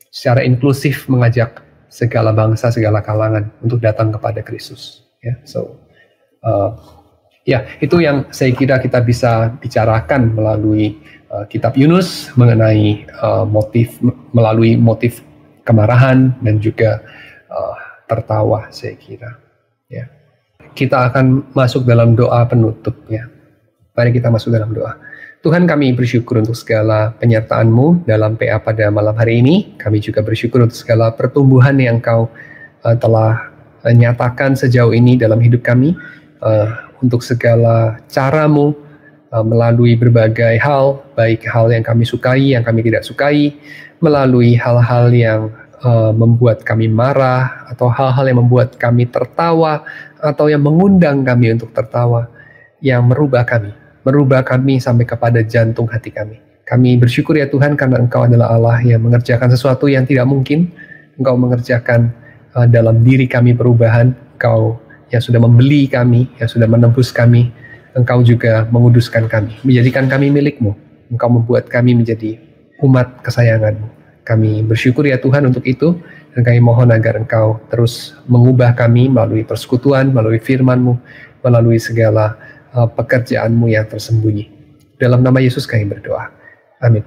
secara inklusif mengajak segala bangsa, segala kalangan untuk datang kepada Kristus. Ya, itu yang saya kira kita bisa bicarakan melalui kitab Yunus mengenai melalui motif kemarahan dan juga tertawa, saya kira. Ya. Kita akan masuk dalam doa penutup. Ya. Mari kita masuk dalam doa. Tuhan, kami bersyukur untuk segala penyertaan-Mu dalam PA pada malam hari ini. Kami juga bersyukur untuk segala pertumbuhan yang Engkau telah nyatakan sejauh ini dalam hidup kami. Untuk segala cara-Mu melalui berbagai hal, baik hal yang kami sukai, yang kami tidak sukai, melalui hal-hal yang membuat kami marah, atau hal-hal yang membuat kami tertawa, atau yang mengundang kami untuk tertawa, yang merubah kami sampai kepada jantung hati kami. Kami bersyukur ya Tuhan, karena Engkau adalah Allah yang mengerjakan sesuatu yang tidak mungkin. Engkau mengerjakan dalam diri kami perubahan. Engkau yang sudah membeli kami, yang sudah menebus kami. Engkau juga menguduskan kami, menjadikan kami milik-Mu. Engkau membuat kami menjadi umat kesayangan-Mu. Kami bersyukur ya Tuhan untuk itu, dan kami mohon agar Engkau terus mengubah kami melalui persekutuan, melalui firman-Mu, melalui segala pekerjaan-Mu yang tersembunyi. Dalam nama Yesus kami berdoa. Amin.